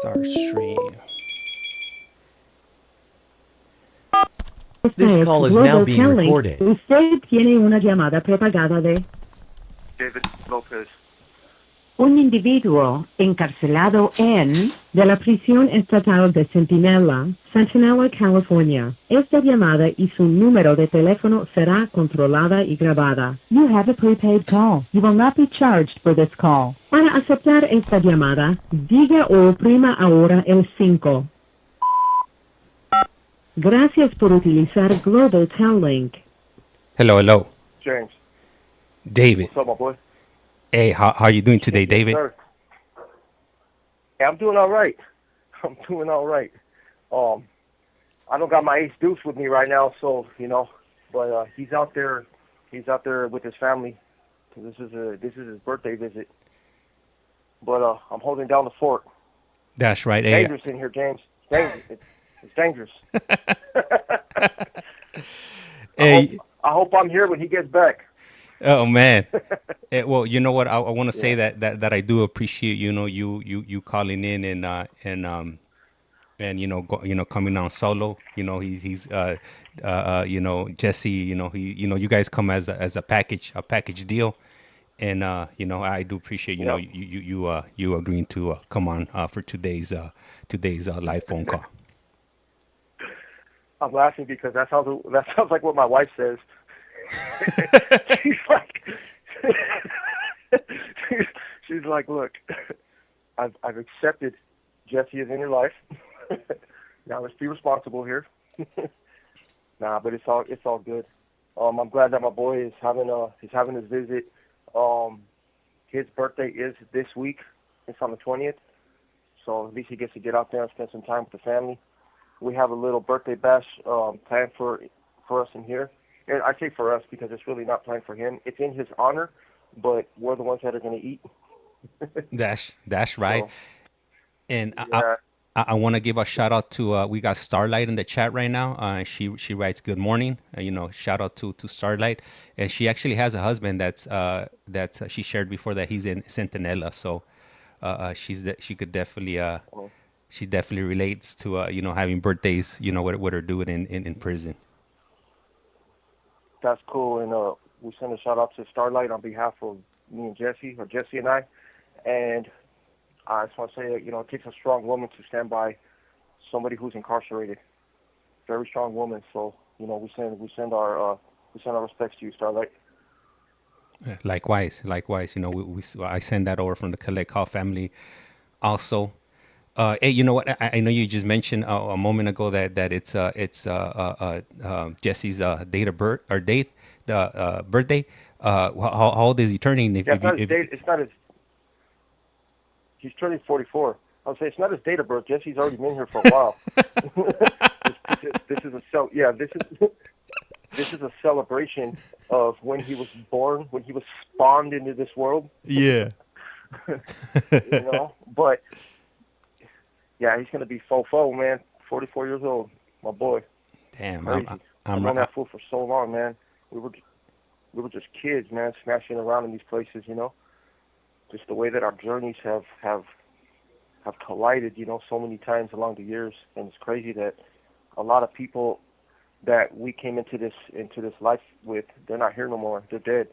Start stream. This Esta es call is now Global being Telling. recorded. Usted tiene una llamada prepagada de David Lopez. un individuo encarcelado en de la prisión estatal de Centinela, Centinela, California. Esta llamada y su número de teléfono será controlada y grabada. You have a prepaid call. You will not be charged for this call. Para aceptar esta llamada, diga o oprima ahora el 5. Gracias por utilizar Global Telling. Hello, hello. James. David. What's up, my boy? Hey, how are you doing today, David? Sir. Yeah, I'm doing all right. I'm doing all right. I don't got my ace deuce with me right now, so but he's out there. He's out there with his family. This is his birthday visit. But I'm holding down the fort. That's right. It's Hey, dangerous in here, James. It's dangerous. hey. I hope I'm here when he gets back. Oh man. Well, you know what? I want to say Yeah. that I do appreciate you calling in and coming on solo. He's Jesse. You guys come as a package deal, and I do appreciate Yep. you agreeing to come on for today's live phone call. I'm laughing because that sounds like what my wife says. She's like, she's like, look, I've accepted Jesse is in your life. Now let's be responsible here. Nah, but it's all good. I'm glad that my boy is having his visit. His birthday is this week. It's on the 20th, so at least he gets to get out there and spend some time with the family. We have a little birthday bash planned for us in here. And I say for us because it's really not planned for him. It's in his honor, but we're the ones that are going to eat. That's right. So, And yeah. I want to give a shout out to we got Starlight in the chat right now. She writes good morning. Shout out to Starlight, and she actually has a husband that she shared before that he's in Centinela. So she could definitely she definitely relates to having birthdays. What her doing in prison. That's cool, and we send a shout out to Starlight on behalf of me and Jesse, or Jesse and I. And I just want to say that it takes a strong woman to stand by somebody who's incarcerated. Very strong woman. So we send our respects to you, Starlight. Likewise. I send that over from the Collect Call family. Also, hey, you know what? I know you just mentioned a moment ago that it's Jesse's date of birth or date the birthday. How old is he turning? Yeah, it's not his date. It's not his. He's turning 44. I would say it's not his date of birth. Jesse's already been here for a while. This is a celebration of when he was born, when he was spawned into this world. Yeah. But yeah, he's gonna be fofo, man. 44 years old, my boy. Damn, Crazy. I've known that fool for so long, man. We were just kids, man, smashing around in these places, Just the way that our journeys have collided, so many times along the years, and it's crazy that a lot of people that we came into this life with, they're not here no more. They're dead.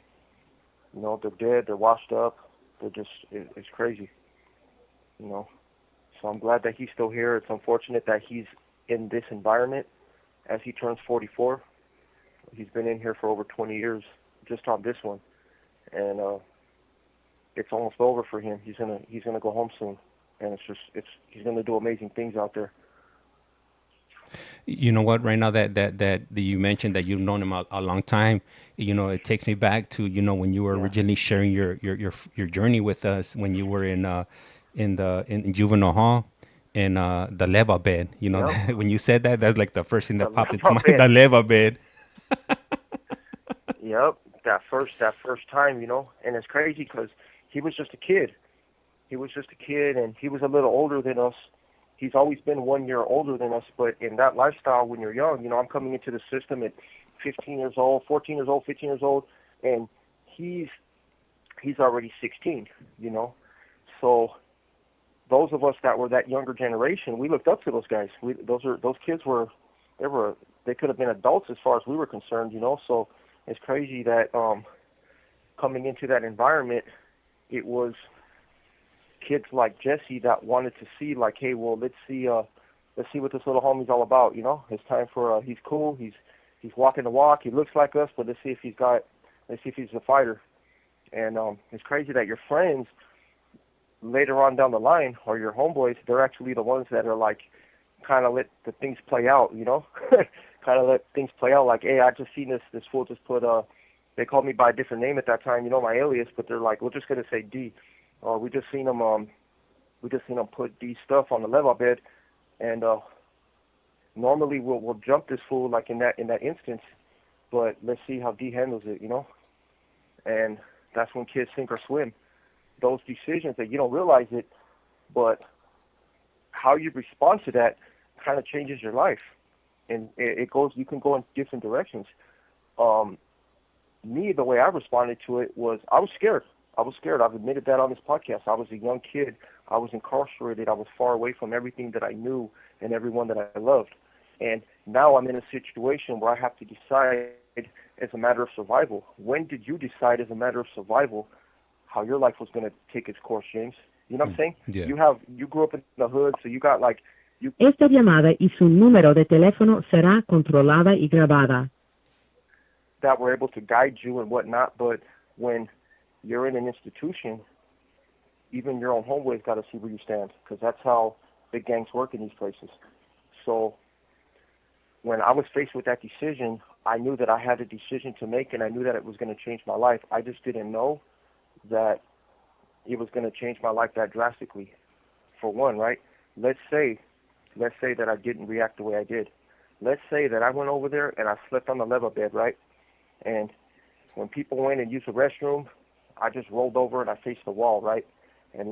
They're dead. They're washed up. They're just, it's crazy. So I'm glad that he's still here. It's unfortunate that he's in this environment as he turns 44. He's been in here for over 20 years just on this one, and it's almost over for him. He's gonna go home soon, and he's gonna do amazing things out there. You know what? Right now that you mentioned that you've known him a long time, it takes me back to when you were originally sharing your journey with us when you were in juvenile hall in the leva bed. Yep. When you said that, that's like the first thing that The popped into leva my bed. the leva bed. Yep, that first time, and it's crazy because he was just a kid. He was just a kid, and he was a little older than us. He's always been 1 year older than us, but in that lifestyle, when you're young, I'm coming into the system at 15 years old, 14 years old, 15 years old, and he's already 16, So those of us that were that younger generation, we looked up to those guys. Those kids were they could have been adults as far as we were concerned, you know. So it's crazy that coming into that environment, it was kids like Jesse that wanted to see, like, hey, well, let's see what this little homie's all about, you know. It's time for he's cool, he's walking the walk, he looks like us, but let's see if he's a fighter. And it's crazy that your friends later on down the line, or your homeboys, they're actually the ones that are like kind of let the things play out, you know. Kind of let things play out, like, hey, I just seen this fool just put they called me by a different name at that time, you know, my alias, but they're like, we're just gonna say D. We just seen him put D stuff on the level bed, and normally we'll jump this fool like in that instance, but let's see how D handles it, you know. And that's when kids sink or swim. Those decisions that you don't realize it, but how you respond to that kind of changes your life, and it goes. You can go in different directions. Me, the way I responded to it was I was scared. I've admitted that on this podcast. I was a young kid. I was incarcerated. I was far away from everything that I knew and everyone that I loved. And now I'm in a situation where I have to decide as a matter of survival. When did you decide as a matter of survival how your life was going to take its course, James? You know what I'm saying? Yeah. You grew up in the hood, so you got like Esta llamada y su número de teléfono será controlada y grabada. that were able to guide you and whatnot. But when you're in an institution, even your own homeboys got to see where you stand, because that's how big gangs work in these places. So when I was faced with that decision, I knew that I had a decision to make, and I knew that it was going to change my life. I just didn't know that it was going to change my life that drastically. For one, right? Let's say that I didn't react the way I did. Let's say that I went over there and I slept on the level bed, right? And when people went and used the restroom, I just rolled over and I faced the wall, right? And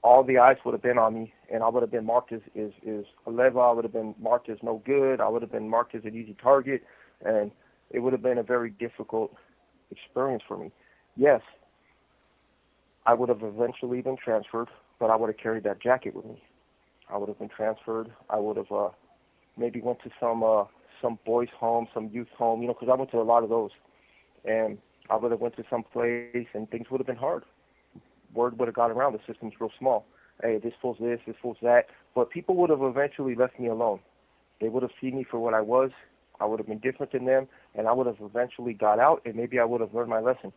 all the eyes would have been on me, and I would have been marked as a level. I would have been marked as no good. I would have been marked as an easy target, and it would have been a very difficult experience for me. Yes, I would have eventually been transferred, but I would have carried that jacket with me. I would have been transferred. I would have maybe went to some boys' home, some youth home, you know, because I went to a lot of those. And I would have went to some place, and things would have been hard. Word would have got around. The system's real small. Hey, this fool's this fool's that. But people would have eventually left me alone. They would have seen me for what I was. I would have been different than them, and I would have eventually got out, and maybe I would have learned my lesson.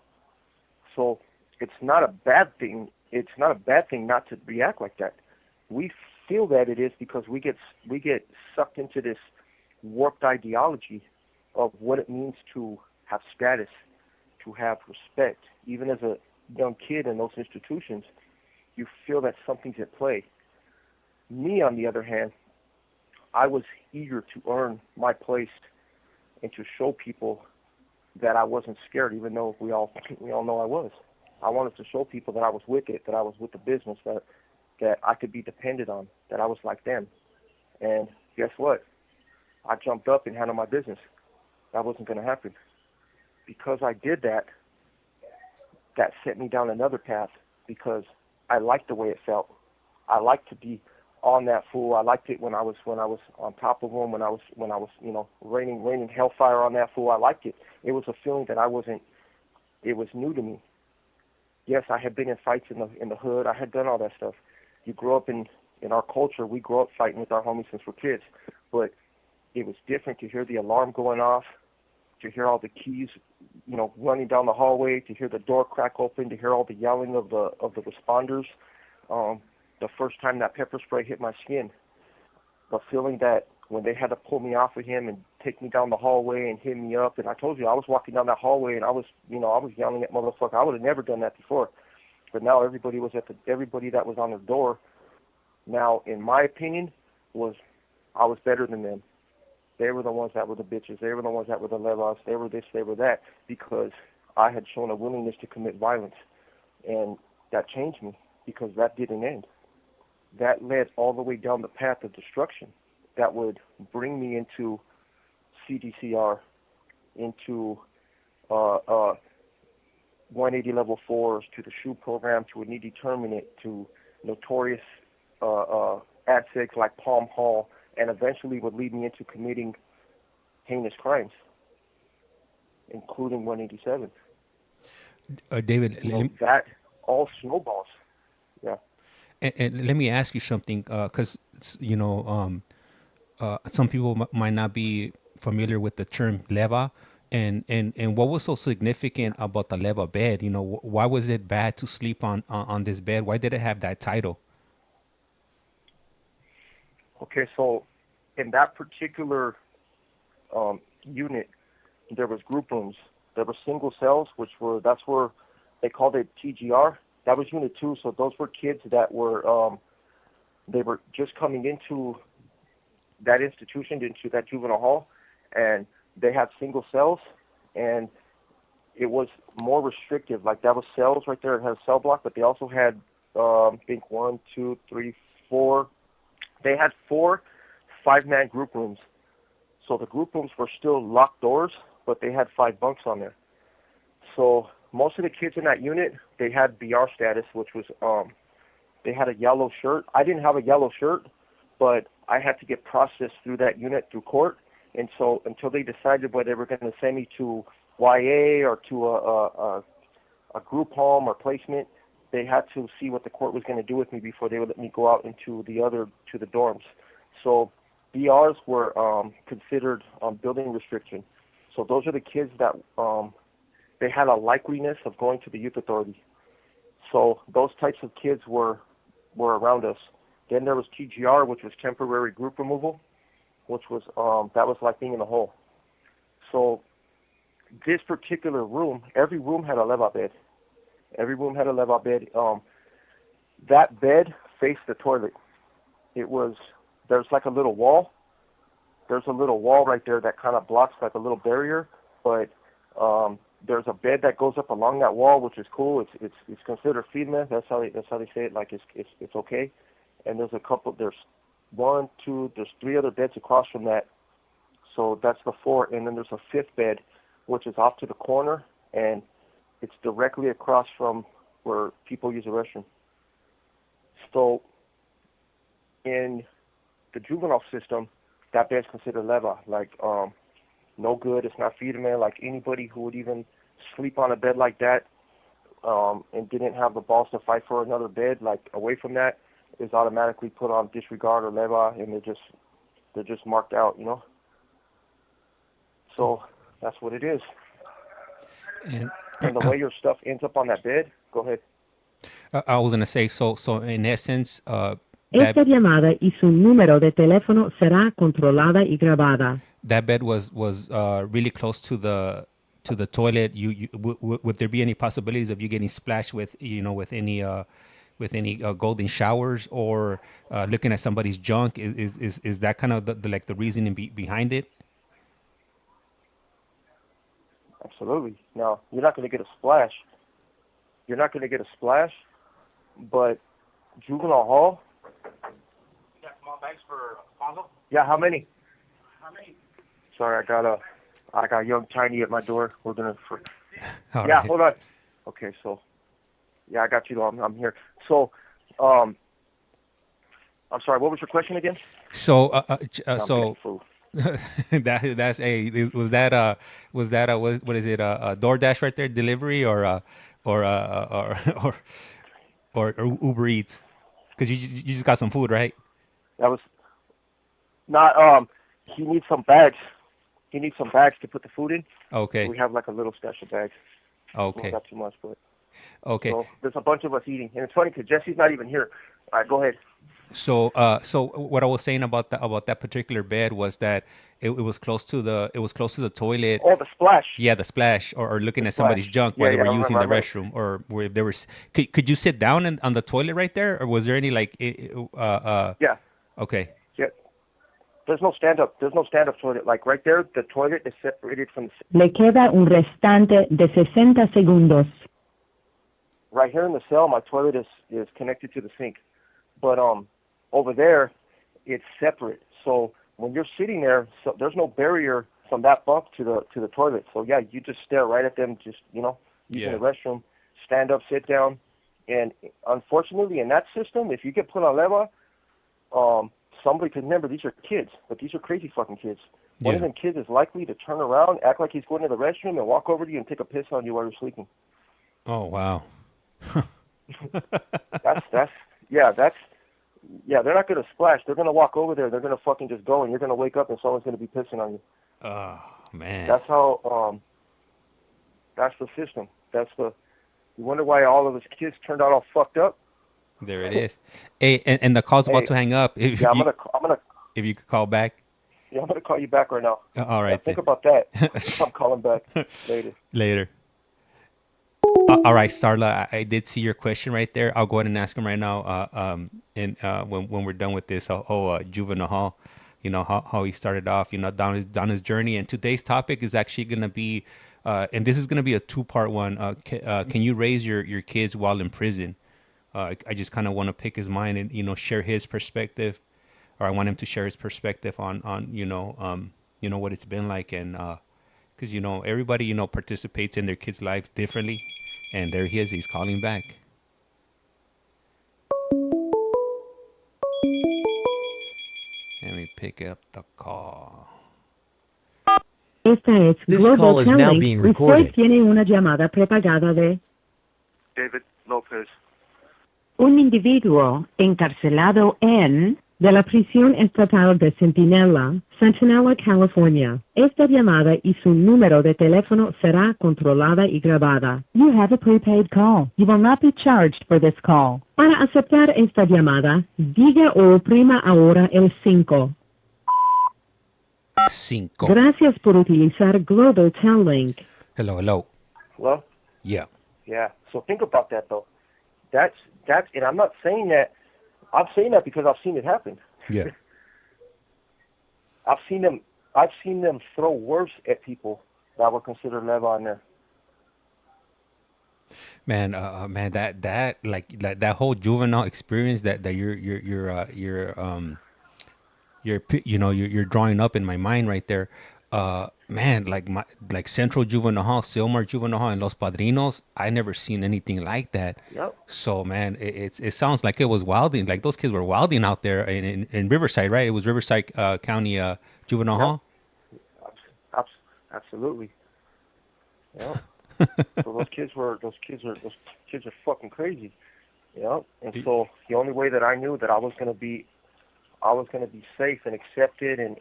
So it's not a bad thing. It's not a bad thing not to react like that. We feel that it is because we get sucked into this warped ideology of what it means to have status, to have respect. Even as a young kid in those institutions, you feel that something's at play. Me, on the other hand, I was eager to earn my place and to show people that I wasn't scared, even though we all know I was. I wanted to show people that I was with it, that I was with the business, that I could be depended on, that I was like them. And guess what? I jumped up and handled my business. That wasn't going to happen. Because I did that, that set me down another path, because I liked the way it felt. I liked to be on that fool. I liked it when I was on top of him, when I was you know, raining hellfire on that fool. I liked it. It was a feeling that it was new to me. Yes, I had been in fights in the hood. I had done all that stuff. You grow up in our culture. We grow up fighting with our homies since we're kids, but it was different to hear the alarm going off, to hear all the keys, you know, running down the hallway, to hear the door crack open, to hear all the yelling of the responders. The first time that pepper spray hit my skin, the feeling that when they had to pull me off of him and take me down the hallway and hit me up, and I told you I was walking down that hallway and I was yelling at motherfucker. I would have never done that before, but now everybody that was on their door, now in my opinion, I was better than them. They were the ones that were the bitches. They were the ones that were the levels. They were this, they were that, because I had shown a willingness to commit violence, and that changed me, because that didn't end. That led all the way down the path of destruction that would bring me into CDCR, into 180 level 4s, to the SHU program, to a needy terminate, to notorious ad-cigs like Palm Hall, and eventually would lead me into committing heinous crimes, including 187. David, That all snowballs. Yeah. and let me ask you something, because some people might not be familiar with the term leva, and what was so significant about the leva bed? Why was it bad to sleep on this bed? Why did it have that title? Okay, so in that particular unit, there was group rooms. There were single cells, that's where they called it TGR. That was Unit 2, so those were kids that were they were just coming into that institution, into that juvenile hall, and they had single cells, and it was more restrictive. Like, that was cells right there. It had a cell block, but they also had, I think, 1, 2, 3, 4. They had 4 5-man group rooms. So the group rooms were still locked doors, but they had 5 bunks on there. So most of the kids in that unit, they had BR status, which was they had a yellow shirt. I didn't have a yellow shirt, but I had to get processed through that unit through court. And so until they decided whether they were going to send me to YA or to a group home or placement, they had to see what the court was going to do with me before they would let me go out into to the dorms. So BRs were considered building restriction. So those are the kids that they had a likeliness of going to the youth authority. So those types of kids were around us. Then there was TGR, which was temporary group removal, which was that was like being in a hole. So this particular room, every room had a leva bed. Every room had a leva bed. That bed faced the toilet. There's like a little wall. There's a little wall right there that kind of blocks like a little barrier, but there's a bed that goes up along that wall, which is cool. It's considered female. That's how they say it. Like it's okay. And there's 3 other beds across from that. So that's the 4. And then there's a 5th bed, which is off to the corner, and it's directly across from where people use the restroom. So in the juvenile system, that bed's considered leva, like no good. It's not female. Like anybody who would even sleep on a bed like that and didn't have the balls to fight for another bed, like away from that, is automatically put on disregard or leva, and they're just marked out, So that's what it is. And the way your stuff ends up on that bed, go ahead. I was gonna say, so in essence, Esta llamada y su número de teléfono será controlada y grabada. That bed was really close to the toilet. Would there be any possibilities of you getting splashed with any golden showers or looking at somebody's junk? Is that kind of the reasoning behind it? Absolutely. Now, you're not going to get a splash. But juvenile hall. You got small bags for Alfonso? Yeah, how many? Sorry, I got young Tiny at my door. We're gonna. All yeah, right. Hold on. Okay, so yeah, I got you. I'm here. So, I'm sorry. What was your question again? So, getting food. that's what is it? A DoorDash right there, delivery or Uber Eats? Because you just got some food, right? That was not. He needs some bags. He needs some bags to put the food in. Okay. So we have like a little stash of bags. Okay. Not too much, but okay. So there's a bunch of us eating, and it's funny because Jesse's not even here. All right, go ahead. So what I was saying about that particular bed was that it was close to the toilet. Oh, the splash. Yeah, the splash, or looking at splash. somebody's junk while they were using the right. restroom, or where there was. Could you sit down on the toilet right there, or was there any like? Yeah. Okay. Yeah. There's no stand up toilet. Like right there, the toilet is separated from the. Le queda un restante de 60 segundos. Right here in the cell, my toilet is connected to the sink, but over there, it's separate. So when you're sitting there, so there's no barrier from that bunk to the toilet. So yeah, you just stare right at them, just using the restroom, stand up, sit down, and unfortunately in that system, if you get put on leva, somebody, because remember, these are kids, but these are crazy fucking kids. One Yeah. of them kids is likely to turn around, act like he's going to the restroom, and walk over to you and take a piss on you while you're sleeping. Oh wow. That's yeah. They're not going to splash. They're going to walk over there. They're going to fucking just go, and you're going to wake up and someone's going to be pissing on you. Oh man. That's how. That's the system. You wonder why all of his kids turned out all fucked up. There it is. Hey, and the call's about Hey, to hang up. If Yeah, you, if you could call back. I'm gonna call you back right now. All Yeah, right. think Then. about that. I'm calling back later. Later. All right, Starla. I did see your question right there. I'll go ahead and ask him right now. And when we're done with this, juvenile hall, how he started off, down his journey. And today's topic is actually gonna be, and this is gonna be a two-part one. Can you raise your kids while in prison? I just kind of want to pick his mind and share his perspective, or I want him to share his perspective on what it's been like, and because everybody participates in their kids' lives differently, and there he is, he's calling back. Let me pick up the call. Esta es This Global call is now Telling. being Usted recorded. tiene una llamada prepagada de David Lopez. un individuo encarcelado de la prisión estatal de Centinela, Centinela, California. Esta llamada y su número de teléfono será controlada y grabada. You have a prepaid call. You will not be charged for this call. Para aceptar esta llamada, diga o oprima ahora el 5. 5. Gracias por utilizar Global Telling. Hello. Well, Yeah. yeah. So think about that though. That's and I'm not saying that. I'm saying that because I've seen it happen. Yeah. I've seen them throw worse at people that were considered leva on there. Man, that whole juvenile experience that you're drawing up in my mind right there. Man, like Central Juvenile Hall, Silmar Juvenile Hall, and Los Padrinos, I never seen anything like that. Yep. So man, it sounds like it was wilding. Like those kids were wilding out there in Riverside, right? It was Riverside County Juvenile Hall. Absolutely. Yeah. So those kids are fucking crazy. Yeah. And so the only way that I knew that I was gonna be safe and accepted and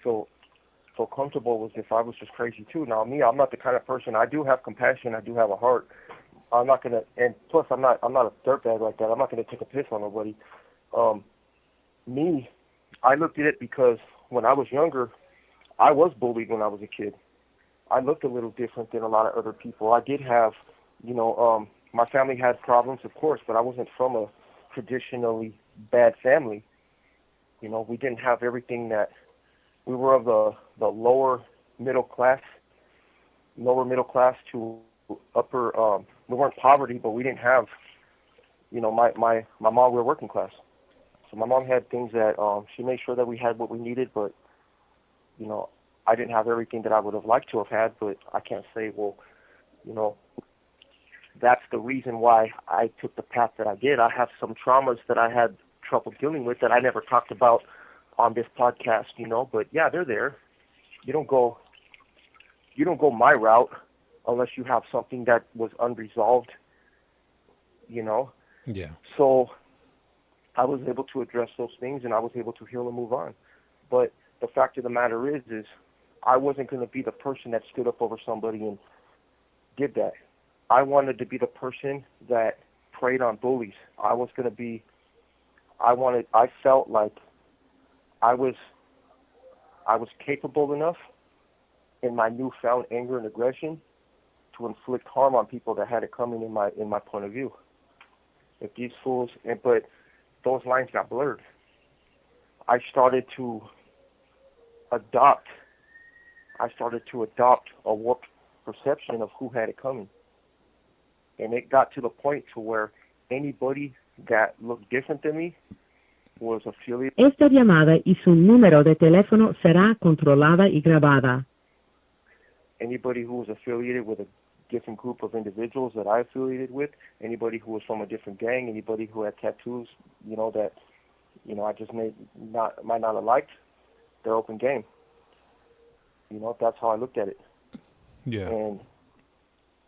feel comfortable was if I was just crazy too. Now me, I'm not the kind of person. I do have compassion. I do have a heart. I'm not gonna, and plus I'm not a dirtbag like that. I'm not gonna take a piss on nobody. Me, I looked at it because when I was younger, I was bullied when I was a kid. I looked a little different than a lot of other people. I did have, my family had problems, of course, but I wasn't from a traditionally bad family. We didn't have everything that we were of the lower middle class to upper. We weren't poverty, but we didn't have. My mom, we were working class, so my mom had things that she made sure that we had what we needed, but I didn't have everything that I would have liked to have had. But I can't say, well, that's the reason why I took the path that I did. I have some traumas that I had trouble dealing with that I never talked about on this podcast, but yeah, they're there. You don't go my route unless you have something that was unresolved, Yeah. So I was able to address those things and I was able to heal and move on. But the fact of the matter is I wasn't going to be the person that stood up over somebody and did that. I wanted to be the person that preyed on bullies. I felt like I was capable enough in my newfound anger and aggression to inflict harm on people that had it coming in my point of view. If these fools, but those lines got blurred. I started to adopt a warped perception of who had it coming. And it got to the point to where anybody that looked different than me was affiliated. Esta llamada y su número de teléfono será controlada y grabada. Anybody who was affiliated with a different group of individuals that I affiliated with, anybody who was from a different gang, anybody who had tattoos, that I just might not have liked their open game. That's how I looked at it. Yeah. And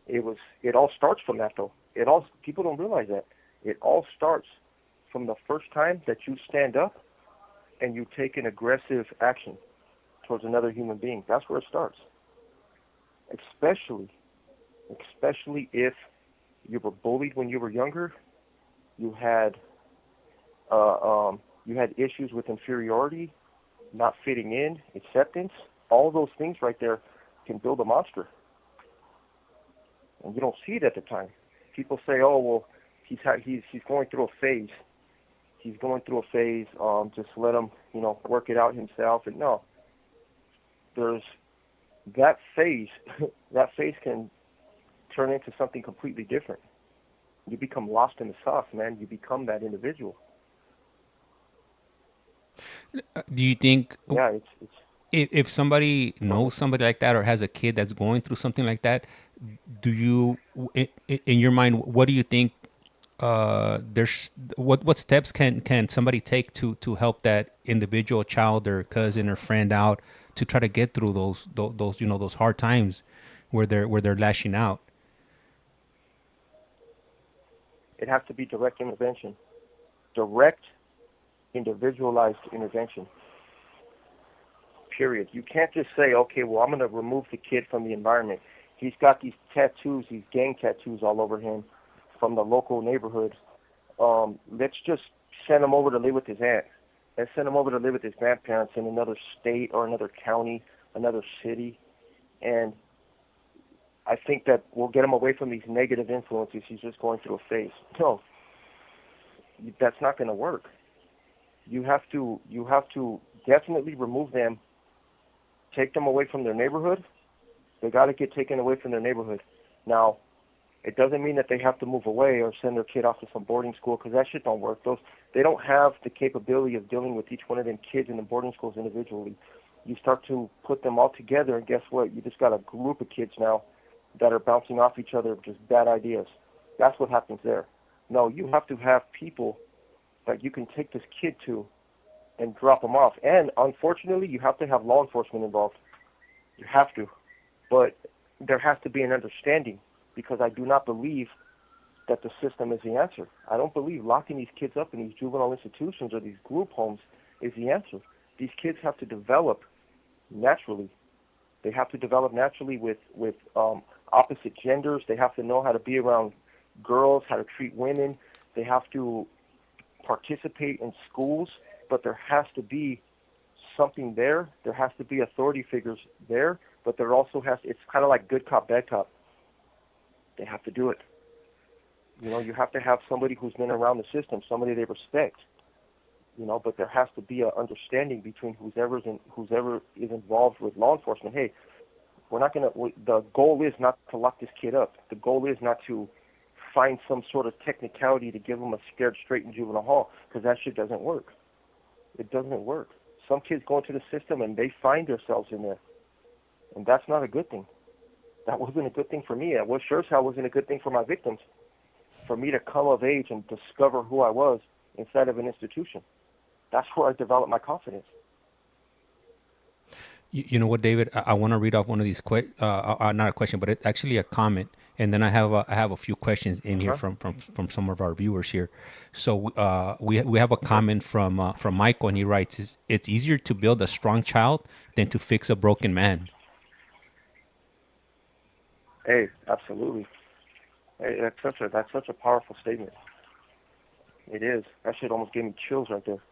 it all starts from that, though. People don't realize that. It all starts from the first time that you stand up and you take an aggressive action towards another human being. That's where it starts. Especially if you were bullied when you were younger, you had issues with inferiority, not fitting in, acceptance. All those things right there can build a monster, and you don't see it at the time. People say, "Oh, well, he's going through a phase. He's going through a phase. Just let him, work it out himself." And no, there's that phase. That phase can turn into something completely different. You become lost in the sauce, man. You become that individual. Do you think Yeah, it's if somebody go ahead. knows somebody like that or has a kid that's going through something like that, do you, in your mind, what do you think? There's what steps can somebody take to help that individual child or cousin or friend out to try to get through those those hard times where they're lashing out? It has to be direct intervention. Direct, individualized intervention. Period. You can't just say, okay, well, I'm going to remove the kid from the environment. He's got these tattoos, these gang tattoos all over him from the local neighborhood. Let's just send him over to live with his aunt. Let's send him over to live with his grandparents in another state or another county, another city. And I think that we'll get him away from these negative influences. He's just going through a phase. No, that's not going to work. You have to definitely remove them, take them away from their neighborhood. They got to get taken away from their neighborhood. Now, it doesn't mean that they have to move away or send their kid off to some boarding school, because that shit don't work. They don't have the capability of dealing with each one of them kids in the boarding schools individually. You start to put them all together, and guess what? You just got a group of kids now that are bouncing off each other, just bad ideas. That's what happens there. No, you have to have people that you can take this kid to and drop them off. And unfortunately, you have to have law enforcement involved. You have to. But there has to be an understanding, because I do not believe that the system is the answer. I don't believe locking these kids up in these juvenile institutions or these group homes is the answer. These kids have to develop naturally. They have to develop naturally with opposite genders. They have to know how to be around girls, how to treat women. They have to participate in schools, but there has to be something there. There has to be authority figures there, but there also it's kind of like good cop, bad cop. They have to do it. You have to have somebody who's been around the system, somebody they respect. But there has to be an understanding between whoever is involved with law enforcement. Hey, the goal is not to lock this kid up. The goal is not to find some sort of technicality to give them a scared straight in juvenile hall, because that shit doesn't work. It doesn't work. Some kids go into the system and they find themselves in there, and that's not a good thing. That wasn't a good thing for me. It sure as hell wasn't a good thing for my victims. For me to come of age and discover who I was inside of an institution. That's where I developed my confidence. You know what, David? I want to read off one of these not a question, but it's actually a comment, and then I have a few questions in here from some of our viewers here. So we have a comment from Michael, and he writes, "It's easier to build a strong child than to fix a broken man." Hey, absolutely. Hey, that's such a powerful statement. It is. That shit almost gave me chills right there.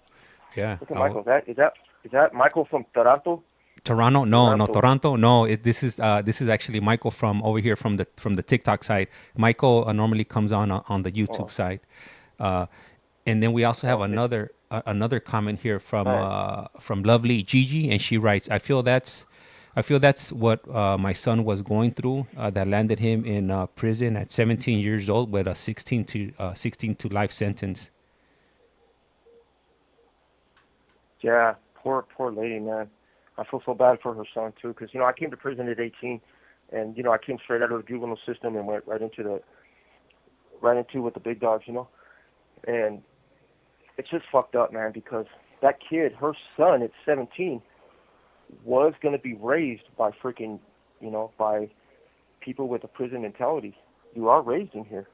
Yeah. Look at Michael. Is that Michael from Toronto? Toronto? No, Toronto. No, this is actually Michael from over here from the TikTok side. Michael normally comes on the YouTube side, and then we also have another comment here from lovely Gigi, and she writes, I feel that's what my son was going through that landed him in prison at 17 years old with a 16 to life sentence. Yeah, poor lady, man. I feel so bad for her son too, because I came to prison at 18, and I came straight out of the juvenile system and went right into with the big dogs, and it's just fucked up, man, because that kid, her son at 17, was going to be raised by freaking, by people with a prison mentality. You are raised in here.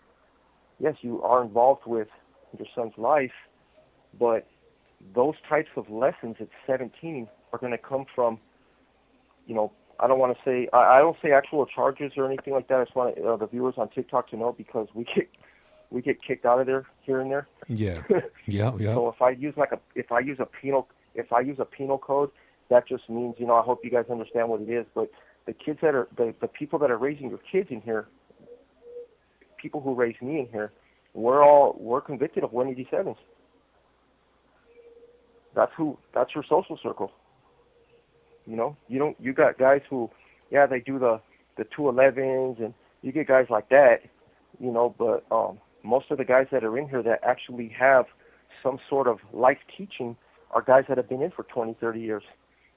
Yes, you are involved with your son's life, but those types of lessons at 17 are going to come from, I don't want to say, I don't say actual charges or anything like that. I just want the viewers on TikTok to know, because we get kicked out of there here and there. Yeah. Yeah. Yeah. So if I use a penal code, that just means, I hope you guys understand what it is. But the kids that are the people that are raising your kids in here, people who raised me in here, we're convicted of 187s. That's your social circle. You got guys who, they do the 211s, and you get guys like that, but most of the guys that are in here that actually have some sort of life teaching are guys that have been in for 20, 30 years.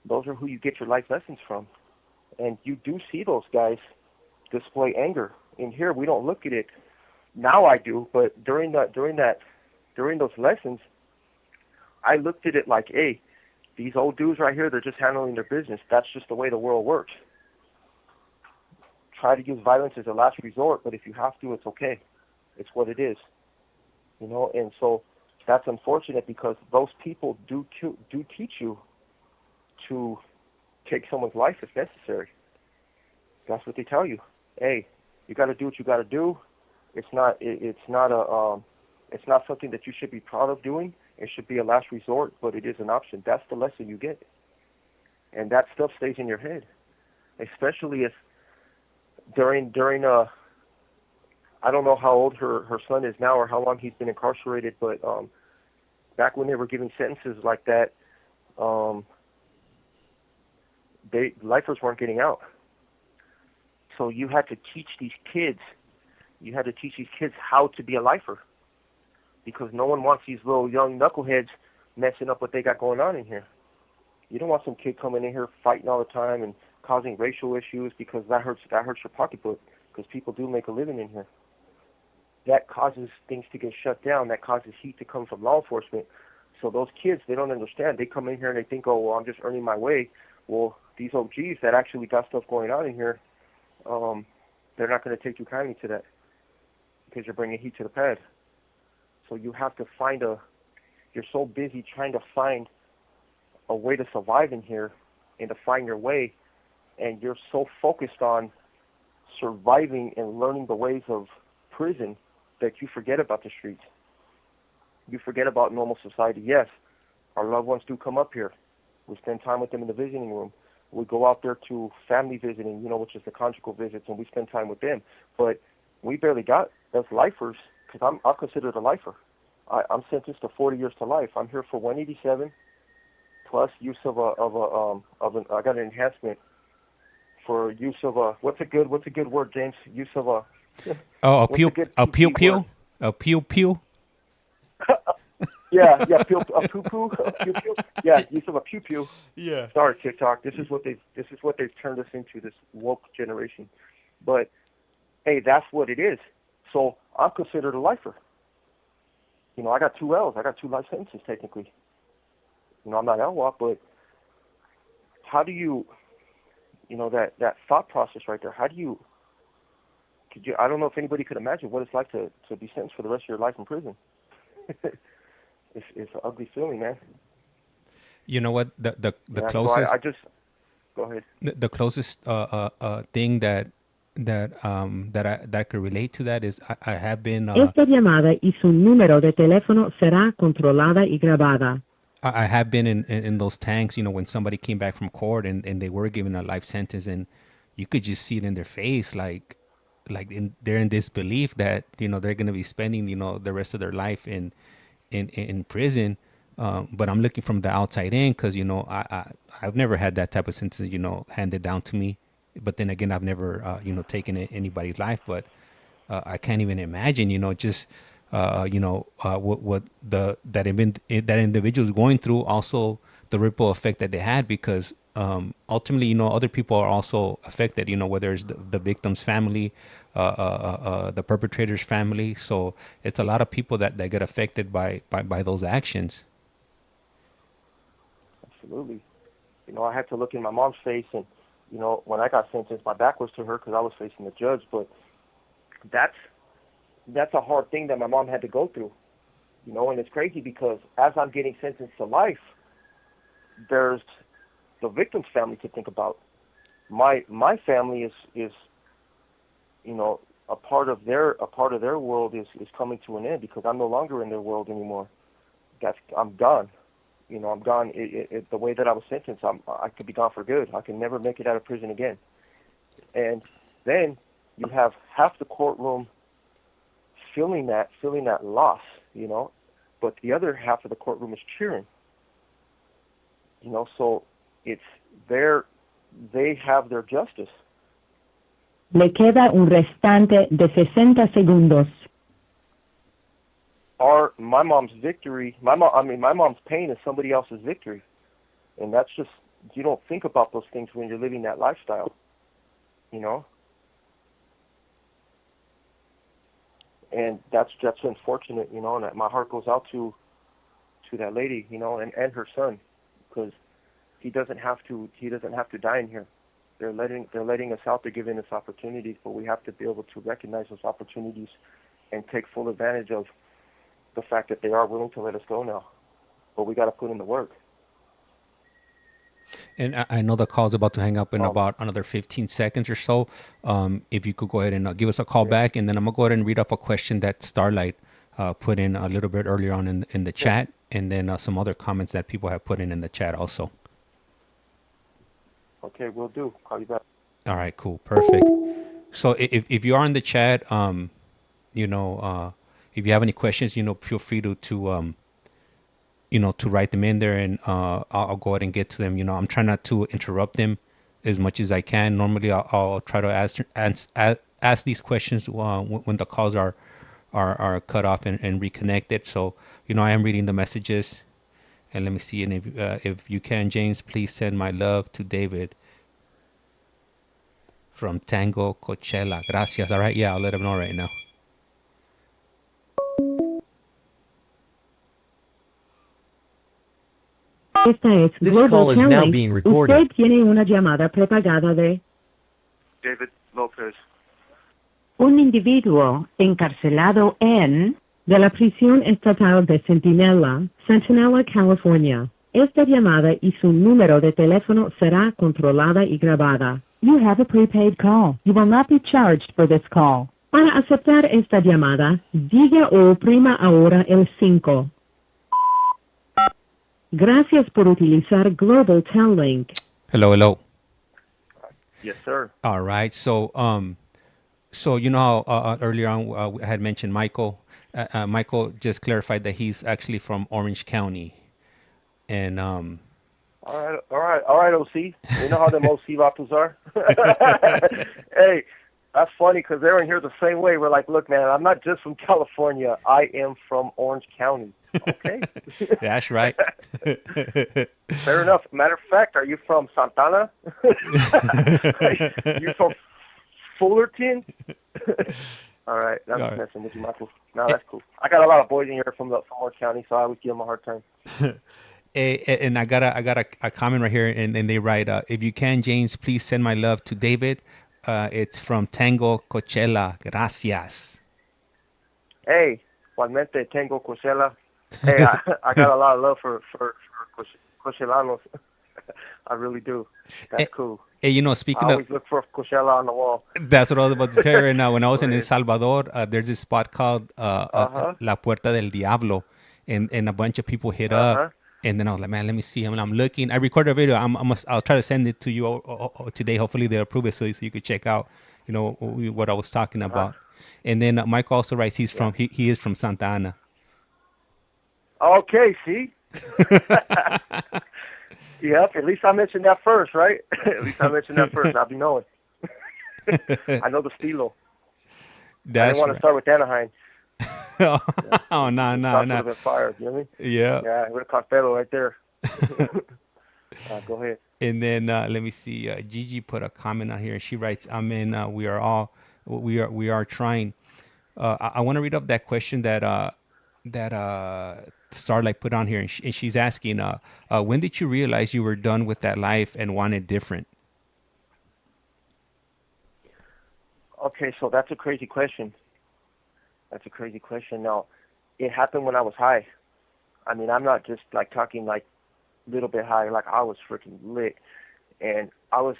Those are who you get your life lessons from. And you do see those guys display anger. In here, we don't look at it. Now I do, but during those lessons, I looked at it like, hey, these old dudes right here, they're just handling their business. That's just the way the world works. Try to use violence as a last resort, but if you have to, it's okay. It's what it is. And so that's unfortunate, because those people do teach you to take someone's life if necessary. That's what they tell you. Hey, you got to do what you got to do. It's not something that you should be proud of doing. It should be a last resort, but it is an option. That's the lesson you get. And that stuff stays in your head, especially if during I don't know how old her son is now or how long he's been incarcerated, but back when they were giving sentences like that, lifers weren't getting out. So you had to teach these kids how to be a lifer, because no one wants these little young knuckleheads messing up what they got going on in here. You don't want some kid coming in here fighting all the time and causing racial issues, because that hurts your pocketbook, because people do make a living in here. That causes things to get shut down. That causes heat to come from law enforcement. So those kids, they don't understand. They come in here and they think, oh, well, I'm just earning my way. Well, these OGs that actually got stuff going on in here, they're not going to take too kindly to that, because you're bringing heat to the pad. So you have to you're so busy trying to find a way to survive in here and to find your way, and you're so focused on surviving and learning the ways of prison that you forget about the streets. You forget about normal society. Yes, our loved ones do come up here. We spend time with them in the visiting room. We go out there to family visiting, which is the conjugal visits, and we spend time with them. But we barely got, as lifers, because I'm considered a lifer. I'm sentenced to 40 years to life. I'm here for 187 plus use of I got an enhancement for use of a, what's a good word, James? Use of a a pew pew. A pew pew. Yeah, pew pew. Yeah, use of a pew pew. Yeah. Sorry, TikTok. This is what they've turned us into, this woke generation. But hey, that's what it is. So I'm considered a lifer. I got 2 L's. I got 2 life sentences technically. I'm not LWAP, but how do you, that thought process right there? How do you? I don't know if anybody could imagine what it's like to be sentenced for the rest of your life in prison. It's an ugly feeling, man. You know what? The closest. So I just go ahead. The closest thing that I could relate to that is I have been. Esta llamada y su número de teléfono será controlada y grabada. I have been in those tanks, when somebody came back from court and they were given a life sentence, and you could just see it in their face, they're in disbelief that they're going to be spending the rest of their life in prison. But I'm looking from the outside in, because I've never had that type of sentence handed down to me. But then again, I've never taken anybody's life. But I can't even imagine what that individual is going through. Also, the ripple effect that they had, because ultimately, other people are also affected, whether it's the victim's family, the perpetrator's family. So it's a lot of people that get affected by those actions. Absolutely. I had to look in my mom's face, and when I got sentenced, my back was to her because I was facing the judge. But that's a hard thing that my mom had to go through. And it's crazy because as I'm getting sentenced to life, there's the victim's family to think about. My family is a part of their world is coming to an end because I'm no longer in their world anymore. I'm gone. I'm gone. The way that I was sentenced, I could be gone for good. I can never make it out of prison again. And then you have half the courtroom feeling that loss, but the other half of the courtroom is cheering. So it's they have their justice. Le queda un restante de 60 segundos. My mom's victory, my mom's pain is somebody else's victory. And that's just, you don't think about those things when you're living that lifestyle, And that's unfortunate, and my heart goes out to that lady, and her son, because he doesn't have to die in here. They're letting us out. They're giving us opportunities, but we have to be able to recognize those opportunities and take full advantage of the fact that they are willing to let us go now. But we got to put in the work. And I know the call's about to hang up in about another 15 seconds or so. If you could go ahead and give us a call back, and then I'm going to go ahead and read up a question that Starlight put in a little bit earlier on in the chat, and then some other comments that people have put in the chat also. Okay, will do. Call you back. All right, cool. Perfect. So if you are in the chat, if you have any questions, feel free to write them in there, and I'll go ahead and get to them. I'm trying not to interrupt them as much as I can. Normally, I'll try to ask these questions when the calls are cut off and reconnected. So, I am reading the messages. And let me see. And if you can, James, please send my love to David from Tango Coachella. Gracias. All right. Yeah, I'll let him know right now. Esta es This Global call is now Telling. being recorded. Usted tiene una llamada prepagada de David Lopez. un individuo encarcelado de la prisión estatal de Centinela, Centinela, California. Esta llamada y su número de teléfono será controlada y grabada. You have a prepaid call. You will not be charged for this call. Para aceptar esta llamada, diga o oprima ahora el 5. Gracias por utilizar Global Tel Link. Hello. Yes, sir. All right. So how earlier on I had mentioned Michael. Michael just clarified that he's actually from Orange County, and All right, OC. You know how them OC vatos are. Hey, that's funny because they're in here the same way. We're like, look, man, I'm not just from California. I am from Orange County. Okay. That's right. Fair enough. Matter of fact, are you from Santana? You from Fullerton? All right. I'm just messing with you, Michael. No, that's cool. I got a lot of boys in here from Orange County, so I always give them a hard time. And I got a comment right here, and they write, if you can, James, please send my love to David. It's from Tango Coachella. Gracias. Hey, igualmente Tango Coachella. Hey, I got a lot of love for Coachelanos. I really do. That's cool. Hey, speaking I always look for Coachella on the wall. That's what I was about to tell you right now. When I was in El Salvador, there's this spot called La Puerta del Diablo, and a bunch of people hit up. And then I was like, man, let me see. I'm looking. I recorded a video. I'll try to send it to you today. Hopefully they'll approve it so you could check out, what I was talking about. And then Mike also writes he is from Santa Ana. Okay, see? Yep, at least I mentioned that first, right? At least I mentioned that first. I'll be knowing. I know the stilo. I didn't want to start with Anaheim. Oh, no. Would have been fired, you know what I mean? Yeah. Yeah, it would have cost Pedro right there. Go ahead. And then let me see. Gigi put a comment on here, and she writes, "Amen. We are trying." I want to read up that question that Starlight put on here, and she's asking, when did you realize you were done with that life and wanted different? Okay, so that's a crazy question. That's a crazy question. Now, it happened when I was high. I mean, I'm not just like talking like little bit high. Like I was freaking lit, and I was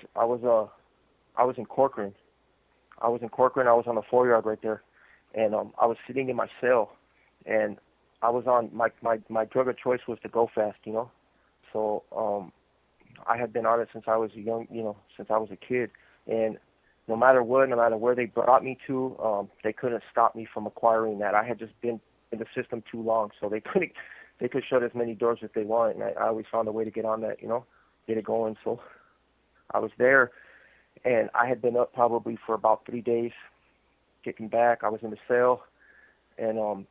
in Corcoran. I was in Corcoran. I was on the 4 yard right there, and I was sitting in my cell, and I was on my drug of choice was to go fast, you know. So I had been on it since I was a young, you know, since I was a kid, and no matter what, no matter where they brought me to, they couldn't stop me from acquiring that. I had just been in the system too long, so they could shut as many doors as they want, and I always found a way to get on that, you know, get it going. So I was there, and I had been up probably for about 3 days, kicking back. I was in the cell, and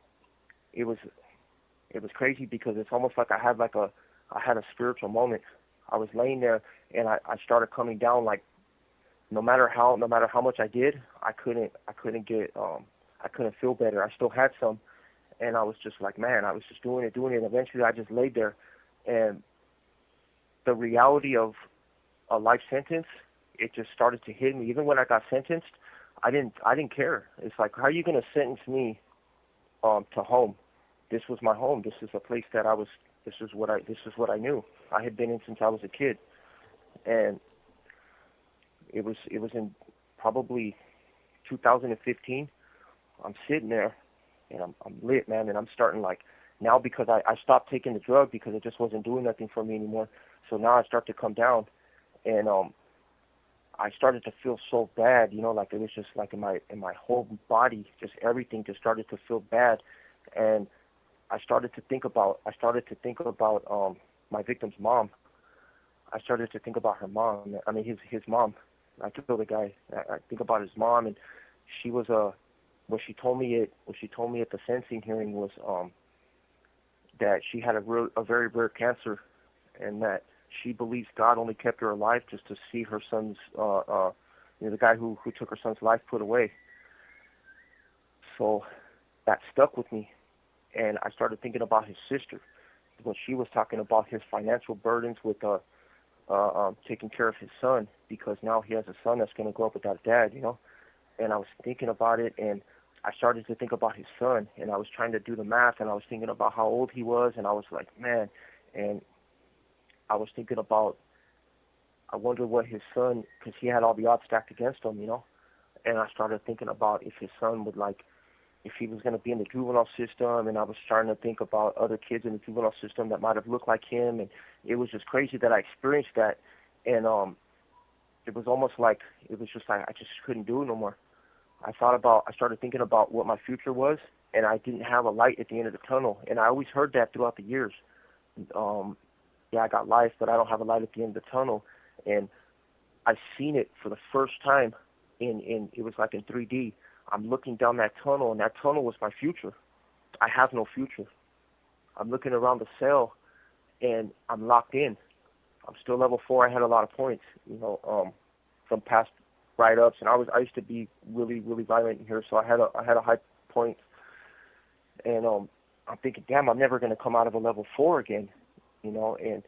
it was crazy because it's almost like I had a spiritual moment. I was laying there, and I started coming down like no matter how much I did, I couldn't feel better. I still had some, and I was just like, man, I was just doing it. Eventually, I just laid there, and the reality of a life sentence, it just started to hit me. Even when I got sentenced, I didn't care. It's like, how are you going to sentence me to home? This was my home. This is a place that I was. This is what I knew. I had been in since I was a kid, and it was in probably 2015. I'm sitting there, and I'm lit, man, and I'm starting like now because I stopped taking the drug because it just wasn't doing nothing for me anymore. So now I start to come down, and I started to feel so bad, you know, like it was just like in my whole body, just everything just started to feel bad, and I started to think about my victim's mom. I started to think about her mom. I mean, his mom. I killed the guy. I think about his mom, and she was what she told me at the sentencing hearing was that she had a very rare cancer, and that she believes God only kept her alive just to see her son's the guy who took her son's life put away. So that stuck with me, and I started thinking about his sister when she was talking about his financial burdens with taking care of his son, because now he has a son that's going to grow up without a dad, you know. And I was thinking about it, and I started to think about his son, and I was trying to do the math, and I was thinking about how old he was, and I was like, man, and I was thinking about, I wonder what his son, because he had all the odds stacked against him, you know. And I started thinking about if his son would if he was going to be in the juvenile system, and I was starting to think about other kids in the juvenile system that might have looked like him, and it was just crazy that I experienced that, and it was almost like, it was just like I just couldn't do it no more. I started thinking about what my future was, and I didn't have a light at the end of the tunnel, and I always heard that throughout the years. Yeah, I got life, but I don't have a light at the end of the tunnel, and I seen it for the first time it was like in 3D. I'm looking down that tunnel, and that tunnel was my future. I have no future. I'm looking around the cell, and I'm locked in. I'm still level 4. I had a lot of points, you know, from past write-ups, and I used to be really, really violent in here, so I had a high point, and I'm thinking, damn, I'm never going to come out of a level 4 again, you know, and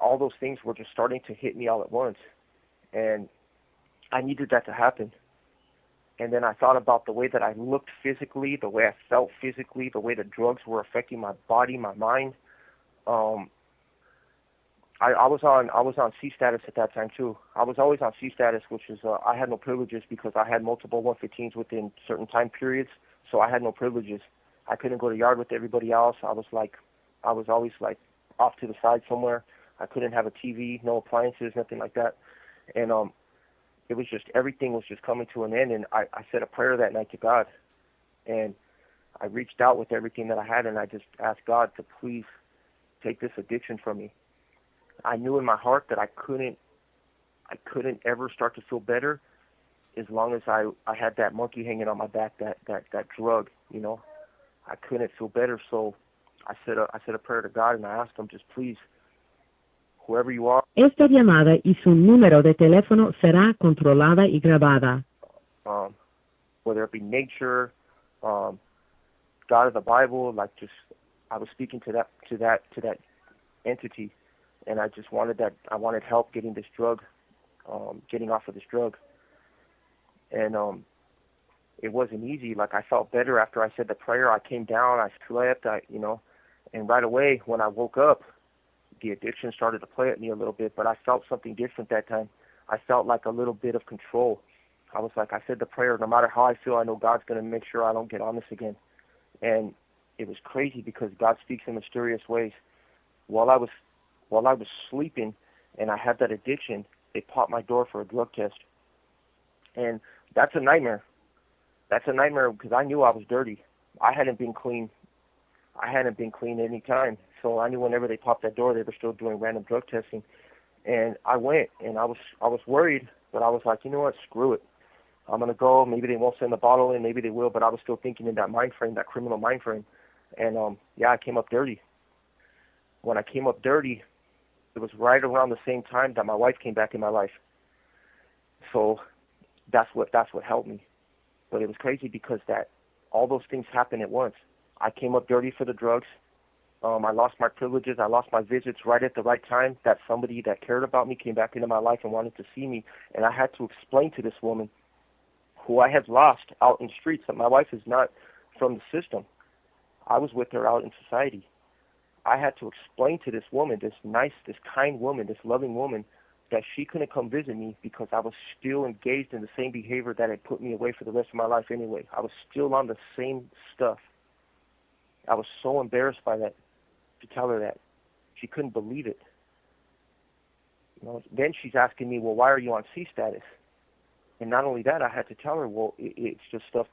all those things were just starting to hit me all at once, and I needed that to happen. And then I thought about the way that I looked physically, the way I felt physically, the way the drugs were affecting my body, my mind. I was on C status at that time too. I was always on C status, which is I had no privileges because I had multiple 115s within certain time periods, so I had no privileges. I couldn't go to yard with everybody else. I was always like off to the side somewhere. I couldn't have a TV, no appliances, nothing like that, and it was just, everything was just coming to an end, and I said a prayer that night to God, and I reached out with everything that I had, and I just asked God to please take this addiction from me. I knew in my heart that I couldn't ever start to feel better as long as I had that monkey hanging on my back, that drug, you know. I couldn't feel better, so I said a prayer to God, and I asked him, just please whoever you are, Esta llamada y su número de teléfono será controlada y grabada. Whether it be nature, God of the Bible, like just I was speaking to that entity, and I just wanted help getting this drug, getting off of this drug, and it wasn't easy. Like I felt better after I said the prayer. I came down, I slept, and right away when I woke up, the addiction started to play at me a little bit, but I felt something different that time. I felt like a little bit of control. I was like, I said the prayer, no matter how I feel, I know God's going to make sure I don't get on this again. And it was crazy because God speaks in mysterious ways. While I was sleeping and I had that addiction, they popped my door for a drug test. And that's a nightmare. That's a nightmare because I knew I was dirty. I hadn't been clean any time. So I knew whenever they popped that door, they were still doing random drug testing. And I went, and I was worried, but I was like, you know what, screw it. I'm going to go. Maybe they won't send the bottle in. Maybe they will. But I was still thinking in that mind frame, that criminal mind frame. And, I came up dirty. When I came up dirty, it was right around the same time that my wife came back in my life. So that's what helped me. But it was crazy because all those things happened at once. I came up dirty for the drugs. I lost my privileges. I lost my visits right at the right time. That somebody that cared about me came back into my life and wanted to see me. And I had to explain to this woman who I had lost out in the streets that my wife is not from the system. I was with her out in society. I had to explain to this woman, this nice, this kind woman, this loving woman, that she couldn't come visit me because I was still engaged in the same behavior that had put me away for the rest of my life anyway. I was still on the same stuff. I was so embarrassed by that, to tell her that. She couldn't believe it. Then she's asking me, well, why are you on C status? And not only that, I had to tell her, well, it's just stuff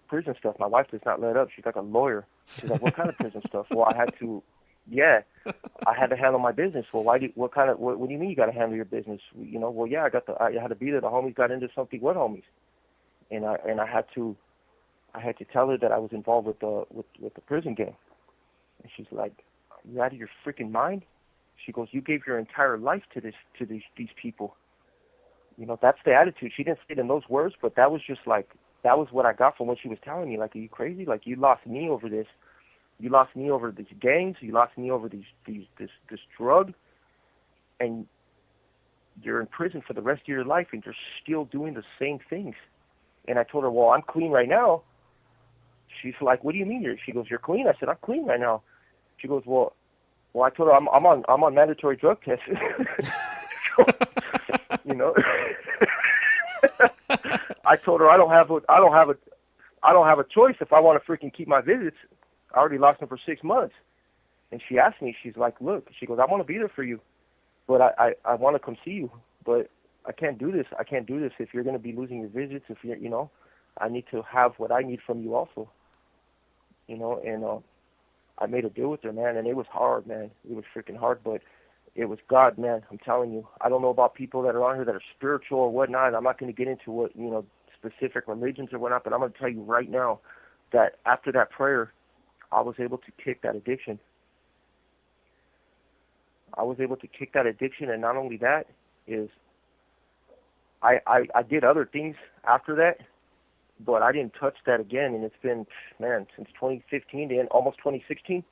prison stuff. My wife does not let up. She's like a lawyer. She's like, what kind of prison stuff? Well, I had to handle my business. Well, what do you mean you got to handle your business? Well, yeah, I had to be there. The homies got into something with homies. And I had to tell her that I was involved with the prison gang. And she's like, are you out of your freaking mind? She goes, you gave your entire life to these people. That's the attitude. She didn't say it in those words, but that was what I got from what she was telling me. Like, are you crazy? Like, you lost me over this. You lost me over these gangs. You lost me over this drug. And you're in prison for the rest of your life, and you're still doing the same things. And I told her, well, I'm clean right now. She's like, what do you mean? She goes, you're clean? I said, I'm clean right now. She goes, well, I told her I'm on mandatory drug tests. I told her I don't have a choice if I want to freaking keep my visits. I already lost them for 6 months. And she asked me, she's like, look, she goes, I want to be there for you, but I want to come see you, but I can't do this. I can't do this if you're going to be losing your visits. If you're, I need to have what I need from you also. And I made a deal with her, man, and it was hard, man. It was freaking hard, but it was God, man. I'm telling you. I don't know about people that are on here that are spiritual or whatnot. I'm not going to get into what, specific religions or whatnot, but I'm going to tell you right now that after that prayer, I was able to kick that addiction. And not only that, is I did other things after that, but I didn't touch that again, and it's been, man, since 2015 to almost 2016. It's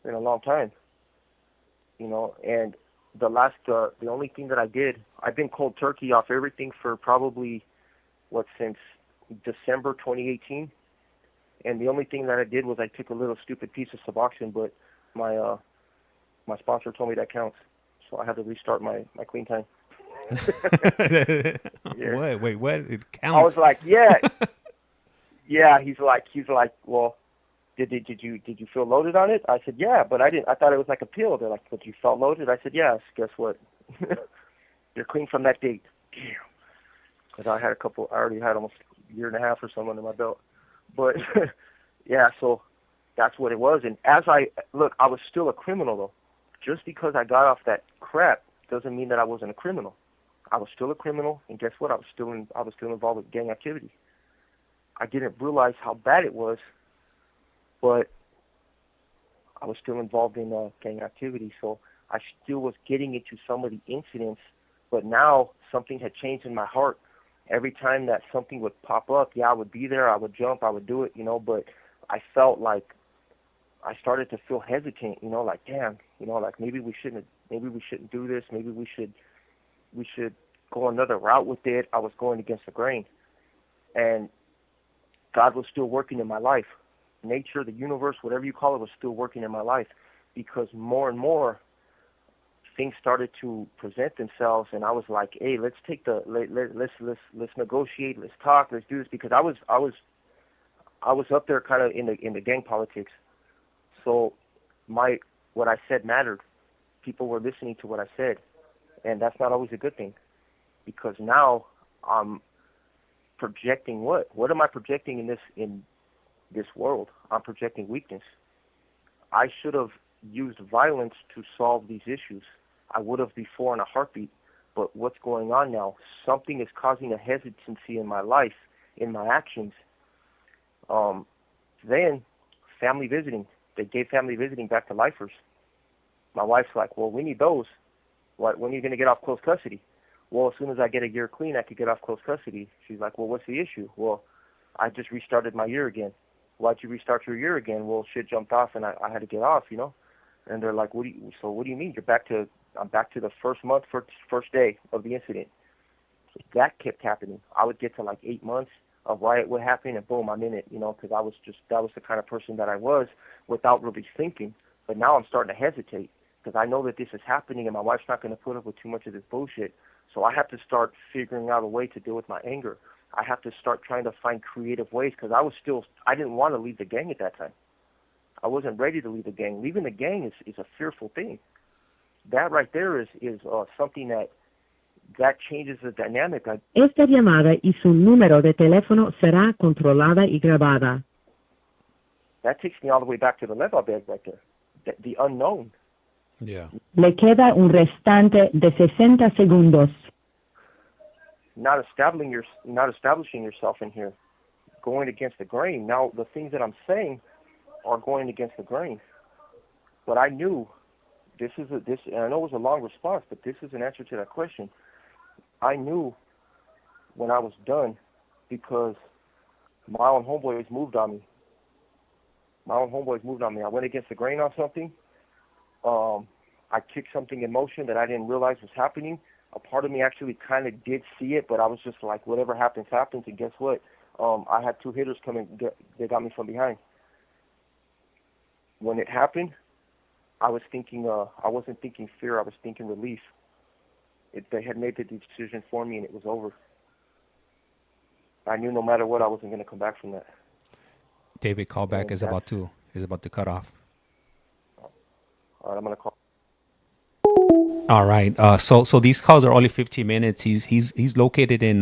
been a long time. And the only thing that I did, I've been cold turkey off everything for probably, since December 2018. And the only thing that I did was I took a little stupid piece of Suboxone, but my sponsor told me that counts. So I had to restart my clean time. Yeah. Wait, what? It counts? I was like, yeah. Yeah, he's like, well, did you feel loaded on it? I said, yeah, but I didn't. I thought it was like a pill. They're like, but you felt loaded? I said, yes. Guess what? You're clean from that date. Damn. Because I already had almost a year and a half or so under my belt. But yeah, so that's what it was. And I was still a criminal though. Just because I got off that crap doesn't mean that I wasn't a criminal. I was still a criminal, and guess what? I was still involved with gang activity. I didn't realize how bad it was, but I was still involved in gang activity, so I still was getting into some of the incidents. But now something had changed in my heart. Every time that something would pop up, yeah, I would be there, I would jump, I would do it, but I felt like I started to feel hesitant, like damn, like maybe we shouldn't do this, maybe we should go another route with it. I was going against the grain. And God was still working in my life. Nature, the universe, whatever you call it, was still working in my life, because more and more things started to present themselves, and I was like, hey, let's let's negotiate, let's talk, let's do this, because I was up there kind of in the gang politics. So what I said mattered. People were listening to what I said, and that's not always a good thing, because now I'm projecting what? What am I projecting in this world? I'm projecting weakness. I should have used violence to solve these issues. I would have before in a heartbeat. But what's going on now? Something is causing a hesitancy in my life, in my actions. Then family visiting. They gave family visiting back to lifers. My wife's like, well, we need those. When are you going to get off close custody? Well, as soon as I get a year clean, I could get off close custody. She's like, well, what's the issue? Well, I just restarted my year again. Why'd you restart your year again? Well, shit jumped off, and I had to get off, And they're like, what do you mean? I'm back to the first month, first day of the incident. That kept happening. I would get to like 8 months, a riot would happen, and boom, I'm in it, because that was the kind of person that I was without really thinking. But now I'm starting to hesitate, because I know that this is happening, and my wife's not going to put up with too much of this bullshit. So I have to start figuring out a way to deal with my anger. I have to start trying to find creative ways, because I didn't want to leave the gang at that time. I wasn't ready to leave the gang. Leaving the gang is a fearful thing. That right there is something that changes the dynamic. Esta llamada y su número de teléfono será controlada y grabada. That takes me all the way back to the level bed right there. The unknown. Yeah. Le queda un restante de 60 segundos. Not establishing yourself in here, going against the grain. Now the things that I'm saying are going against the grain. But I knew and I know it was a long response, but this is an answer to that question. I knew when I was done, because my own homeboys moved on me. I went against the grain on something. I kicked something in motion that I didn't realize was happening. A part of me actually kind of did see it, but I was just like, whatever happens, happens. And guess what? I had two hitters come in. They got me from behind. When it happened, I wasn't thinking fear. I was thinking relief. They had made the decision for me, and it was over. I knew no matter what, I wasn't going to come back from that. David, callback is about to cut off. All right, I'm going to call. All right. So these calls are only 15 minutes. He's located in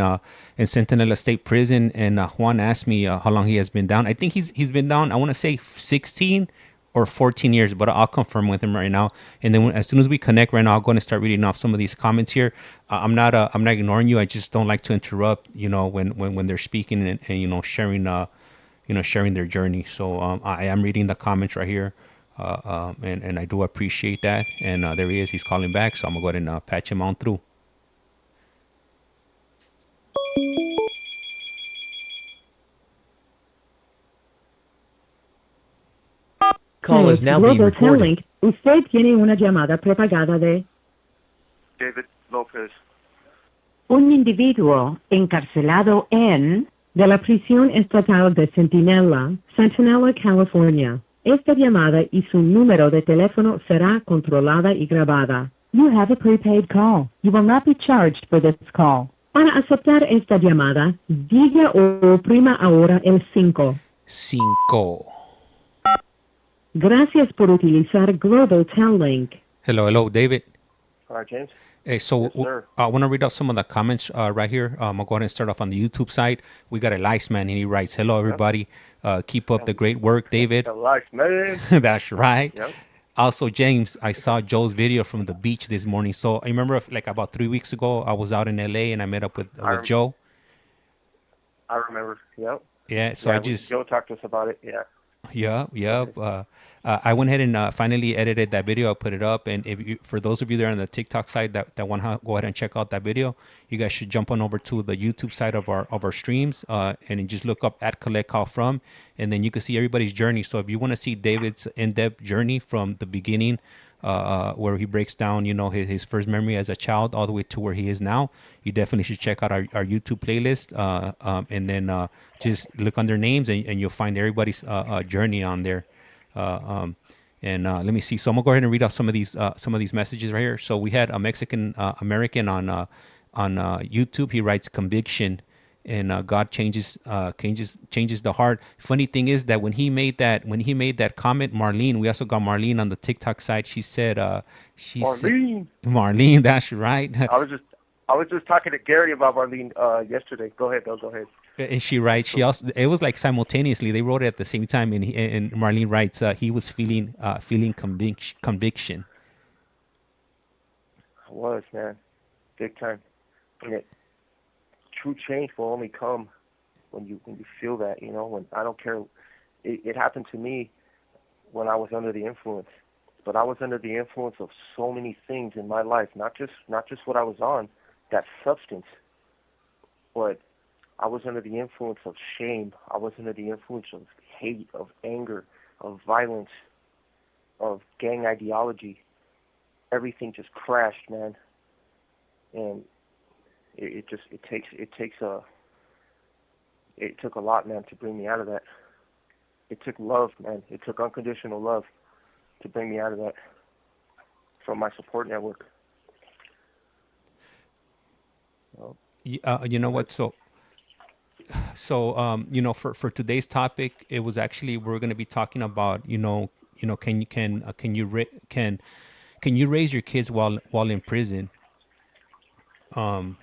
Centinela State Prison, and Juan asked me how long he has been down. I think he's been down, I want to say 16 or 14 years, but I'll confirm with him right now. And then as soon as we connect right now, I'll go and start reading off some of these comments here. I'm not ignoring you. I just don't like to interrupt, when they're speaking and sharing their journey. So I am reading the comments right here. And I do appreciate that. And there he is. He's calling back. So I'm going to go ahead and patch him on through. Call is now being Global recorded. Link. Usted tiene una llamada prepagada de David Lopez. un individuo encarcelado de la prisión estatal de Centinela, California. Esta llamada y su número de teléfono será controlada y grabada. You have a prepaid call. You will not be charged for this call. Para aceptar esta llamada, diga o oprima ahora el 5. 5. Gracias por utilizar Global Link. Hello, David. All right, James. Hey, so Yes, sir. I want to read out some of the comments right here. I'll go ahead and start off on the YouTube side. We got Elias, man, and he writes, hello, everybody. Keep up the great work, David. Elias, man. That's right. Yep. Also, James, I saw Joe's video from the beach this morning. So I remember like about 3 weeks ago, I was out in LA and I met up with Joe. I remember. Yep. Yeah, so Joe talked to us about it. Yeah. Yeah, yeah. I went ahead and finally edited that video. I put it up, and if you, for those of you there on the TikTok side that want to go ahead and check out that video, you guys should jump on over to the YouTube side of our streams, and then just look up at Collect Call From, and then you can see everybody's journey. So if you want to see David's in-depth journey from the beginning, where he breaks down, his first memory as a child all the way to where he is now, you definitely should check out our YouTube playlist, and then just look under names, and you'll find everybody's journey on there. And let me see. So I'm gonna go ahead and read off some of these messages right here. So we had a Mexican American on YouTube. He writes conviction, and God changes the heart. Funny thing is that when he made that comment, Marlene, we also got Marlene on the TikTok side. She said, Marlene. Marlene, that's right. I was just talking to Gary about Marlene yesterday. Go ahead, though. Go ahead. And she writes, it was like simultaneously, they wrote it at the same time, and Marlene writes, he was feeling conviction. I was, man, big time. And true change will only come when you feel that, when I don't care. It happened to me when I was under the influence, but I was under the influence of so many things in my life, not just what I was on, that substance, but I was under the influence of shame. I was under the influence of hate, of anger, of violence, of gang ideology. Everything just crashed, man. And it took a lot, man, to bring me out of that. It took love, man. It took unconditional love to bring me out of that from my support network. You know what? So for today's topic, it was actually, we're going to be talking about, can you raise your kids while in prison? And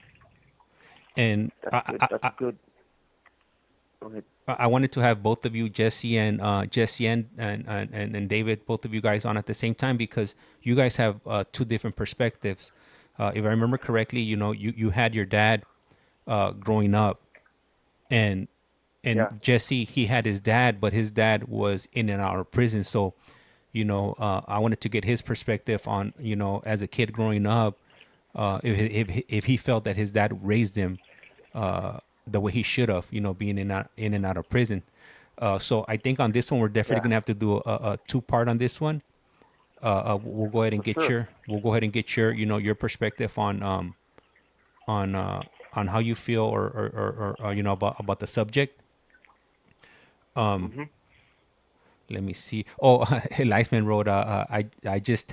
That's good. Go ahead. I wanted to have both of you, Jesse and David, both of you guys on at the same time, because you guys have two different perspectives. If I remember correctly, you had your dad growing up, and Yeah. Jesse, he had his dad, but his dad was in and out of prison. So, I wanted to get his perspective on, as a kid growing up, if he felt that his dad raised him the way he should have, being in and out of prison. So I think on this one, we're definitely gonna have to do a two-part on this one. We'll go ahead and get your your perspective on how you feel or about the subject. Let me see. Oh, Leisman wrote, I just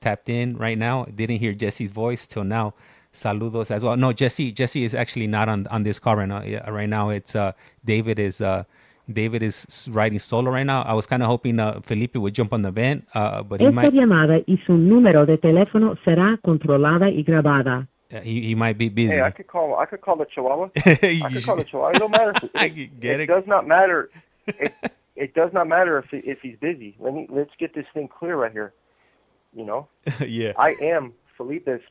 tapped in right now. Didn't hear Jesse's voice till now. Saludos as well. No, Jesse is actually not on this call right now. Yeah, right now it's David is riding solo right now. I was kind of hoping Felipe would jump on the van, but he Esta might. llamada y su número de teléfono será controlada y grabada. He might be busy. Hey, I could call the Chihuahua. I could call the Chihuahua. It don't matter. It does not matter. It does not matter if he's busy. Let's get this thing clear right here. Yeah. I am Felipe's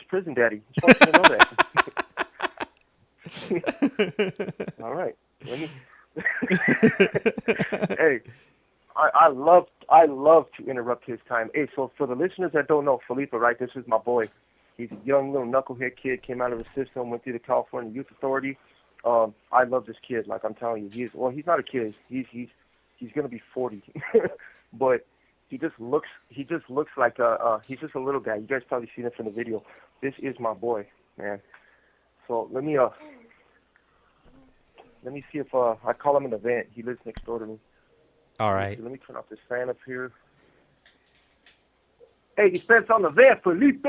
prison daddy. I just want you to know that. All right. Hey, I love to interrupt his time. Hey, so for the listeners that don't know Felipe, right? This is my boy. He's a young little knucklehead kid, came out of the system, went through the California Youth Authority. I love this kid. Like I'm telling you, he's not a kid. He's gonna be 40, but he just looks like he's just a little guy. You guys probably seen it from the video. This is my boy, man. So let me see if I call him in the van. He lives next door to me. All right. Let me turn off this fan up here. Hey, he spends on the van, Felipe.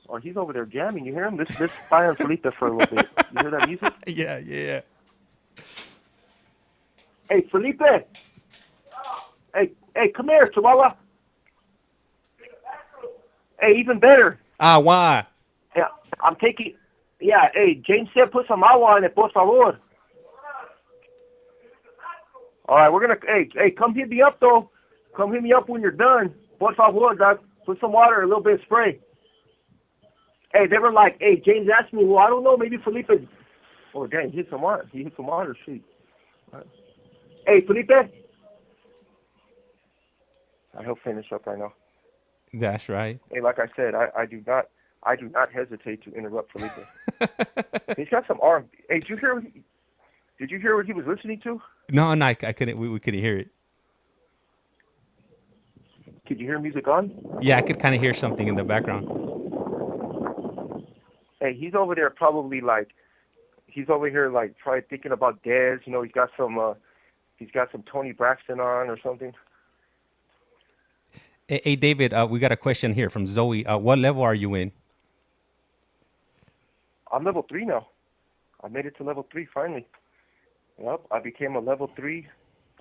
Oh, he's over there jamming. You hear him? This fire Felipe for a little bit. You hear that music? Yeah. Hey, Felipe. Hey, come here, Chihuahua. Hey, even better. Why? Yeah, I'm taking. Yeah, hey, James said put some agua in it, por favor. All right, we're gonna. Hey, come hit me up though. Come hit me up when you're done, por favor, dog. Put some water, a little bit of spray. Hey, they were like, hey, James asked me, well, I don't know, maybe Felipe. Oh, dang, he hit some water. Shoot. Hey, Felipe. He'll finish up right now. That's right. Hey, like I said, I do not hesitate to interrupt Felipe. He's got some R. Hey, did you hear what he was listening to? No, no, I couldn't. We couldn't hear it. Could you hear music on? Yeah, I could kind of hear something in the background. Hey, he's over there probably like he's over here like probably thinking about Dez. You know, he's got some Tony Braxton on or something. Hey, David, we got a question here from Zoe. What level are you in? I'm level 3 now. I made it to level 3 finally. Yep, I became a level 3.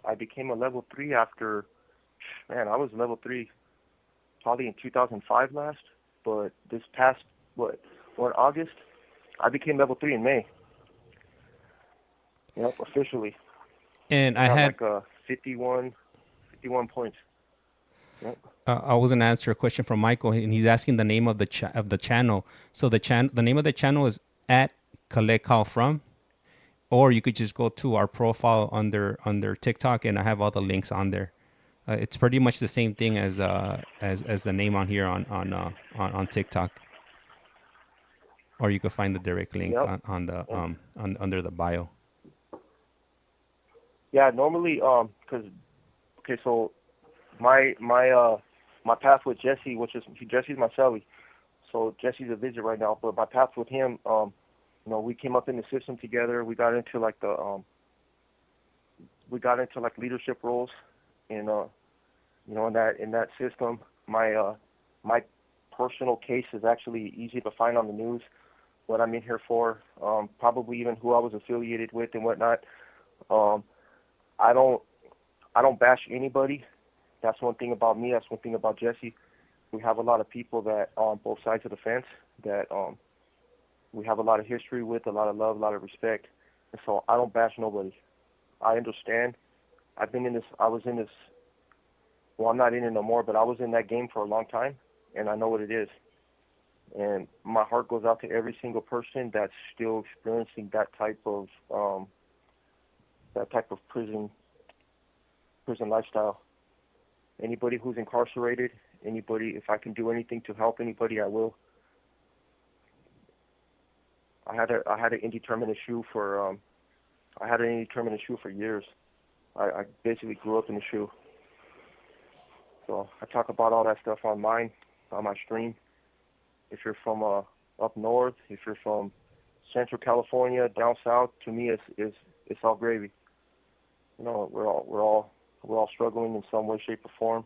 I became a level 3 after, man, I was level 3 probably in 2005 last, but this past, or in August, I became level 3 in May. Yep, officially. And I got had like 51 points. Yep. I was gonna answer a question from Michael, and he's asking the name of the channel. So the name of the channel is at Collect Call From, or you could just go to our profile under TikTok, and I have all the links on there. It's pretty much the same thing as the name on here on TikTok, or you could find the direct link Yep. on the under the bio. Yeah, normally, okay, so my path with Jesse, Jesse's my celly, so Jesse's a visit right now. But my path with him, we came up in the system together. We got into like leadership roles, and in that system, my personal case is actually easy to find on the news. What I'm in here for, probably even who I was affiliated with and whatnot. I don't bash anybody. That's one thing about me. That's one thing about Jesse. We have a lot of people that on both sides of the fence that we have a lot of history with, a lot of love, a lot of respect. And so I don't bash nobody. I understand. I was in this, well, I'm not in it no more, but I was in that game for a long time, and I know what it is. And my heart goes out to every single person that's still experiencing that type of prison lifestyle. Anybody who's incarcerated, if I can do anything to help anybody, I will. I had an indeterminate shoe for years. I basically grew up in the shoe. So I talk about all that stuff on my stream. If you're from up north, if you're from Central California, down south, to me it's all gravy. We're all struggling in some way, shape, or form.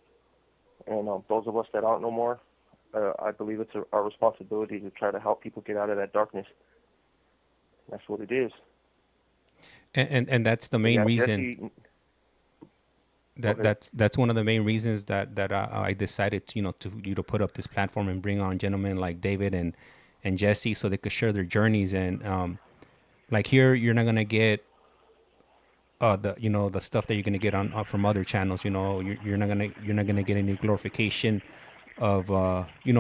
And those of us that aren't no more, I believe it's our responsibility to try to help people get out of that darkness. That's what it is. And that's the main reason. Jesse, That's one of the main reasons that I decided to put up this platform and bring on gentlemen like David and Jesse, so they could share their journeys. And like here, you're not gonna get the stuff that you're gonna get on from other channels. You're not gonna get any glorification of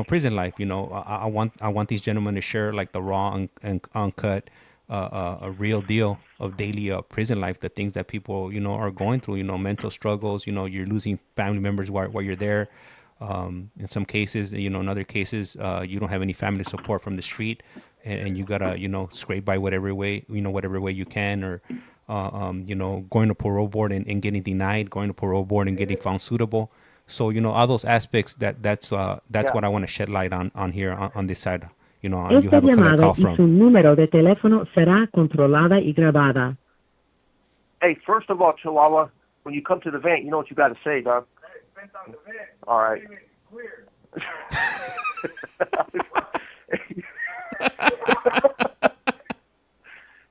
prison life. I want these gentlemen to share like the raw and uncut a real deal of daily prison life, the things that people are going through, mental struggles. You're losing family members while you're there. In some cases, in other cases, you don't have any family support from the street, and you gotta scrape by whatever way you can, or going to parole board and getting denied, going to parole board and getting found suitable. So all those aspects that's what I want to shed light on here on this side. You Esta have a collect llamada call y from. su número de teléfono será controlada y grabada. hey, first of all, Chihuahua, when you come to the vent, you know what you got to say, dog. All right.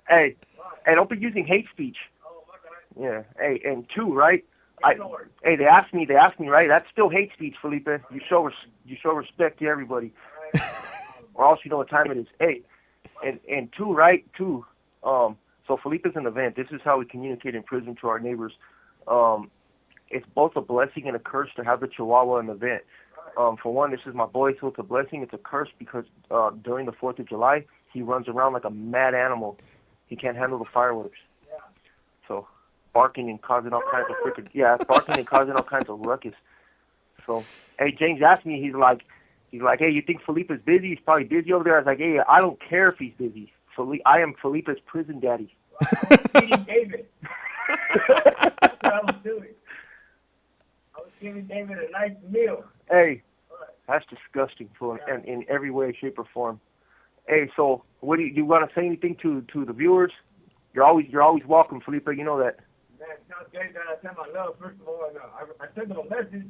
Hey, don't be using hate speech. Yeah. Hey, and two, right? Hey, they asked me, right? That's still hate speech, Felipe. You show respect to everybody, or else you know what time it is. Hey, and two, right? Two. So Felipe's an event. This is how we communicate in prison to our neighbors. It's both a blessing and a curse to have the Chihuahua in the event. For one, this is my boy, so it's a blessing. It's a curse because during the 4th of July, he runs around like a mad animal. He can't handle the fireworks. So barking and causing all kinds of barking and causing all kinds of ruckus. So, hey, James asked me, he's like, hey, you think Felipe is busy? He's probably busy over there. I was like, hey, I don't care if he's busy. I am Felipe's prison daddy. I was feeding David. That's what I was doing. I was giving David a nice meal. Hey, that's disgusting, fool, in every way, shape, or form. Hey, so what do you want to say anything to the viewers? You're always welcome, Felipe. You know that. Man, tell James that I sent my love, first of all, and I sent him a message.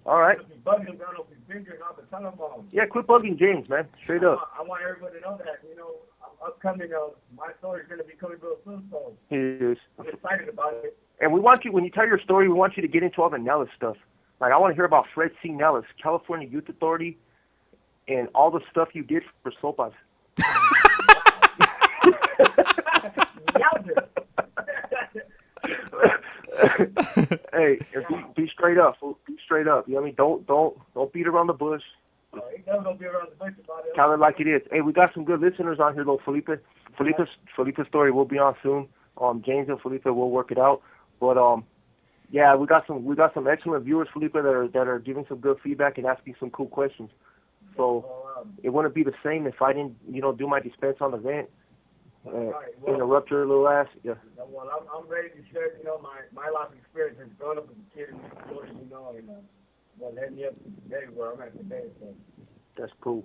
All right. If he's bugging him, down off his finger and all the telephone. Yeah, quit bugging James, man. Straight up. I want everybody to know that, I'm upcoming, my story's going to be coming real soon, so He is. I'm excited about it. And we want you, when you tell your story, we want you to get into all the Nellis stuff. Like, I want to hear about Fred C. Nellis, California Youth Authority, and all the stuff you did for Sopas. Hey, be straight up. Be straight up. You know what I mean? Don't beat around the bush. Ain't never gonna be around the bush about it. Tell it like it is. Hey, we got some good listeners on here though, Felipe. Felipe's story will be on soon. James and Felipe will work it out. But yeah, we got some excellent viewers, Felipe, that are giving some good feedback and asking some cool questions. So it wouldn't be the same if I didn't, do my dispense on the vent. Interrupt your little ass. Yeah. Well, I'm ready to share, my life experience as growing up as a kid in this story, and letting you up to today where I'm at today. So. That's cool.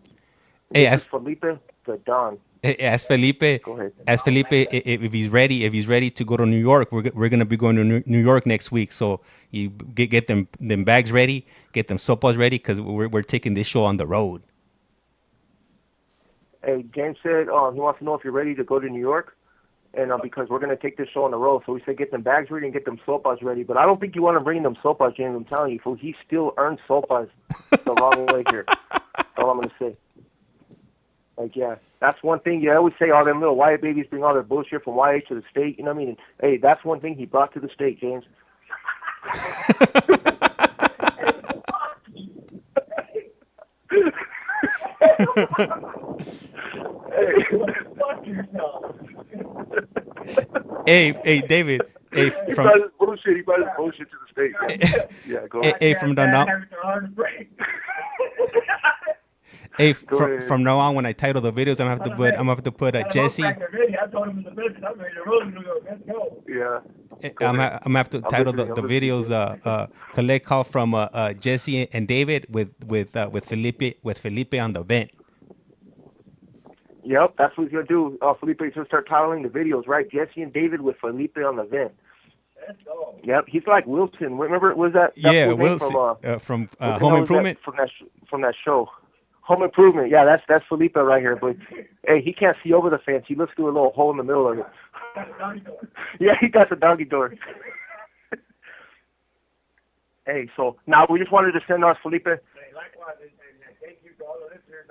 Hey, as Felipe, the Don. Ask Felipe. Go ahead. Ask Felipe if he's ready to go to New York. We're gonna be going to New York next week. So you get them bags ready, get them sopas ready, because we're taking this show on the road. Hey, James said he wants to know if you're ready to go to New York, and because we're going to take this show on the road. So we said get them bags ready and get them sopas ready. But I don't think you want to bring them sopas, James. I'm telling you, fool, he still earns sopas the wrong way here. That's all I'm going to say. Like, yeah, that's one thing. You always say all them little white babies bring all their bullshit from YH to the state. You know what I mean? And, hey, that's one thing he brought to the state, James. Hey, David. Hey, he brought his bullshit to the state. Yeah, go ahead. Hey, from now. Hey, from now on, when I title the videos, I'm gonna have to put Jesse. I told him in the business, I'm ready to roll. Let's go. Yeah. I'm gonna have to title the videos collect call from Jesse and David with Felipe on the vent. Yep, that's what he's gonna do. Felipe, he's gonna start titling the videos, right? Jesse and David with Felipe on the vent. Let's go. Yep, he's like Wilson. Remember, was that? Yeah, Wilson from Home Improvement. From that show. Home Improvement, yeah, that's Felipe right here. But hey, he can't see over the fence. He looks through a little hole in the middle of it. Yeah, he got the doggy door. Hey, so now we just wanted to send our Felipe. Hey, likewise, and thank you to all the listeners.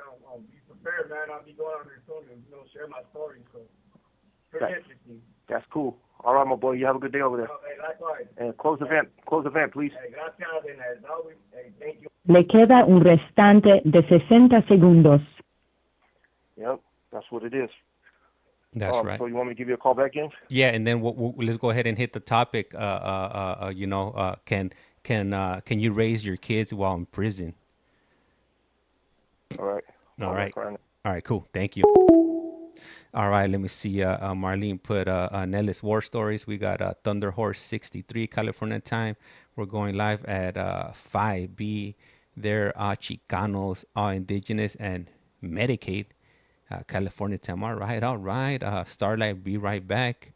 Be prepared, man. I'll be going on there soon and share my story. So pretty interesting. That's cool. All right, my boy. You have a good day over there. Hey, likewise. And close the vent. Close the vent, please. Hey, gracias, and as always, hey, thank you. Le queda un restante de 60 segundos. Yep, that's what it is. That's right. So you want me to give you a call back, James? Yeah, and then let's go ahead and hit the topic. Can you raise your kids while in prison? All right. All right, cool. Thank you. All right, let me see. Marlene put Nellis War Stories. We got Thunder Horse 63 California time. We're going live at 5B. They're Chicanos, Indigenous, and Medicaid. California time. All right. Starlight, be right back.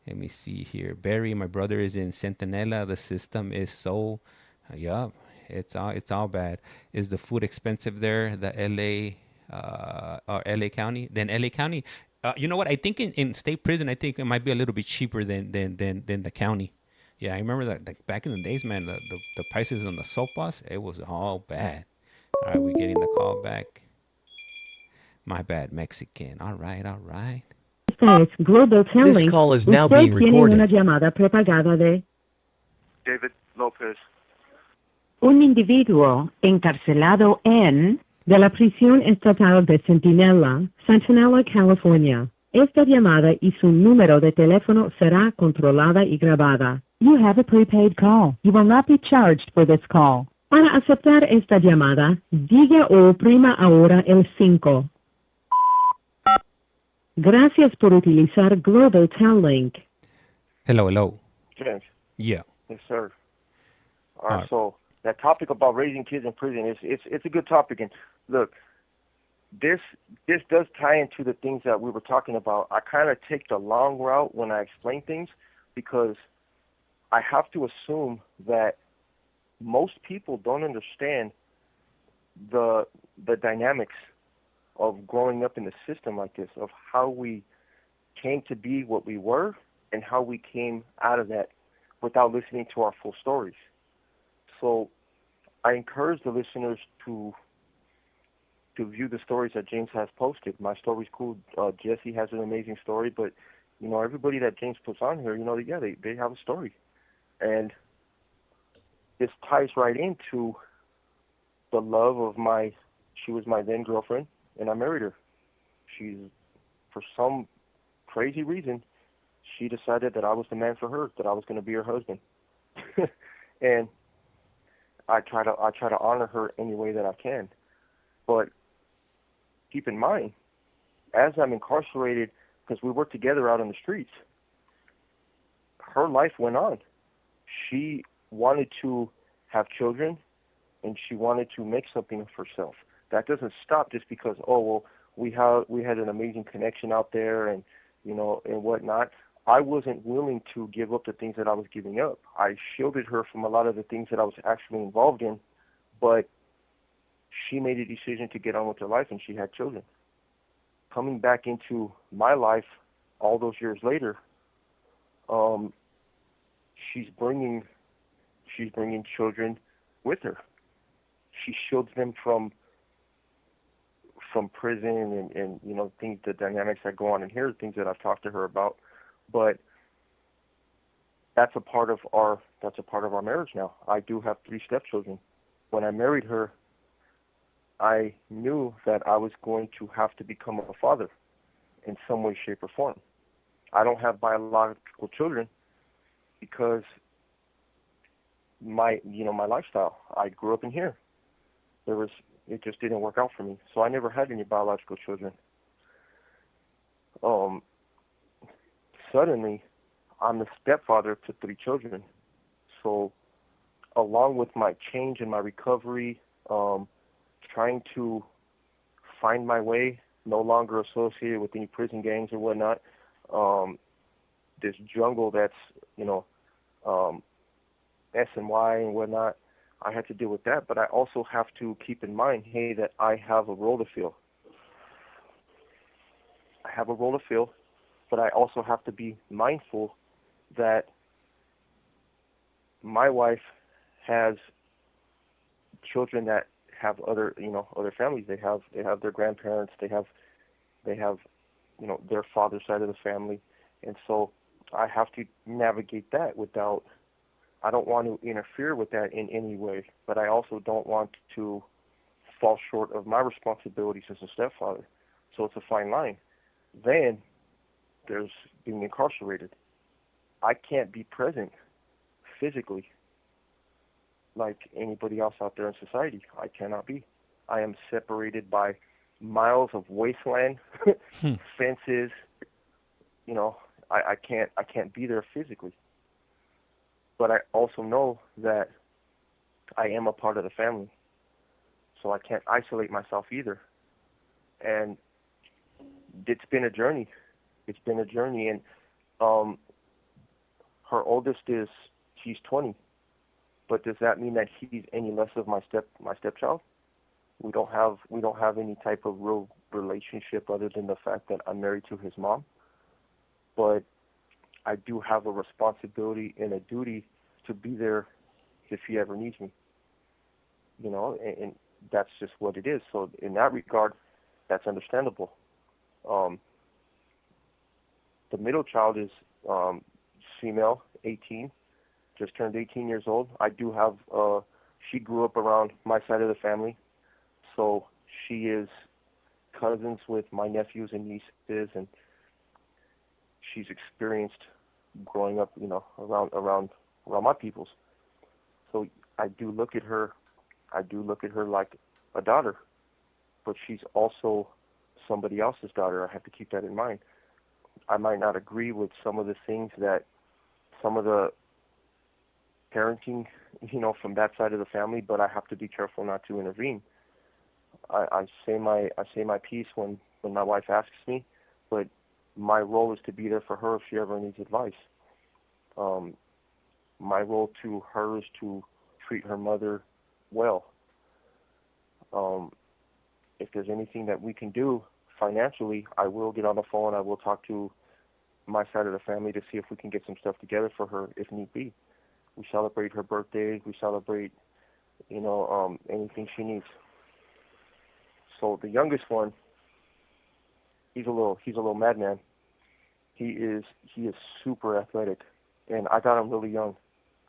Let me see here. Barry, my brother is in Centinela. The system is so, it's all bad. Is the food expensive there? The LA County? Then LA County. You know what? I think in state prison, I think it might be a little bit cheaper than the county. Yeah, I remember that back in the days, man, the prices on the sopas, it was all bad. All right, we're getting the call back. My bad, Mexican. All right. Esta es Global Telling. This call is now Usted being tiene recorded. una llamada prepagada de David Lopez. un individuo encarcelado de la prisión estatal de Centinela, California, Esta llamada y su número de teléfono será controlada y grabada. You have a prepaid call. You will not be charged for this call. Para aceptar esta llamada, diga o oprima ahora el 5. Gracias por utilizar Global Tel Link. Hello, hello. James. Yeah. Yes, sir. All All right. right. So that topic about raising kids in prison it's a good topic. And look, this does tie into the things that we were talking about. I kind of take the long route when I explain things because I have to assume that most people don't understand the dynamics of growing up in the system like this, of how we came to be what we were and how we came out of that without listening to our full stories. So I encourage the listeners to view the stories that James has posted. My story's cool. Jesse has an amazing story, but everybody that James puts on here, they have a story. And this ties right into the love of she was my then girlfriend, and I married her. For some crazy reason, she decided that I was the man for her, that I was going to be her husband. And I try to honor her any way that I can. But keep in mind, as I'm incarcerated, because we work together out on the streets, her life went on. She wanted to have children, and she wanted to make something of herself. That doesn't stop just because, we had an amazing connection out there and whatnot. I wasn't willing to give up the things that I was giving up. I shielded her from a lot of the things that I was actually involved in, but she made a decision to get on with her life, and she had children. Coming back into my life all those years later, she's bringing children with her. She shields them from prison and things, the dynamics that go on in here, things that I've talked to her about. But that's a part of our marriage now. I do have 3 stepchildren. When I married her, I knew that I was going to have to become a father in some way, shape, or form. I don't have biological children because my lifestyle. I grew up in here. It just didn't work out for me. So I never had any biological children. Suddenly, I'm the stepfather to 3 children. So along with my change and my recovery, trying to find my way, no longer associated with any prison gangs or whatnot, this jungle that's, SNY and whatnot, I had to deal with that. But I also have to keep in mind, hey, that I have a role to fill. I have a role to fill, but I also have to be mindful that my wife has children that have other families. They have their grandparents. They have their father's side of the family, and so I have to navigate that without. I don't want to interfere with that in any way, but I also don't want to fall short of my responsibilities as a stepfather. So it's a fine line. Then there's being incarcerated. I can't be present physically like anybody else out there in society. I cannot be. I am separated by miles of wasteland, fences. I can't be there physically. But I also know that I am a part of the family, so I can't isolate myself either. And it's been a journey. And her oldest he's 20. But does that mean that he's any less of my stepchild? We don't have any type of real relationship other than the fact that I'm married to his mom. But I do have a responsibility and a duty to be there if he ever needs me. And that's just what it is. So in that regard, that's understandable. The middle child is female, 18, just turned 18 years old. I do have, she grew up around my side of the family, so she is cousins with my nephews and nieces, and she's experienced growing up, around my peoples. So I do look at her, like a daughter, but she's also somebody else's daughter. I have to keep that in mind. I might not agree with some of the things that some of the parenting, from that side of the family, but I have to be careful not to intervene. I say my piece when my wife asks me, but my role is to be there for her if she ever needs advice. My role to her is to treat her mother well. If there's anything that we can do financially, I will get on the phone. I will talk to my side of the family to see if we can get some stuff together for her if need be. We celebrate her birthday. We celebrate, anything she needs. So the youngest one, he's a little madman. He is super athletic, and I got him really young.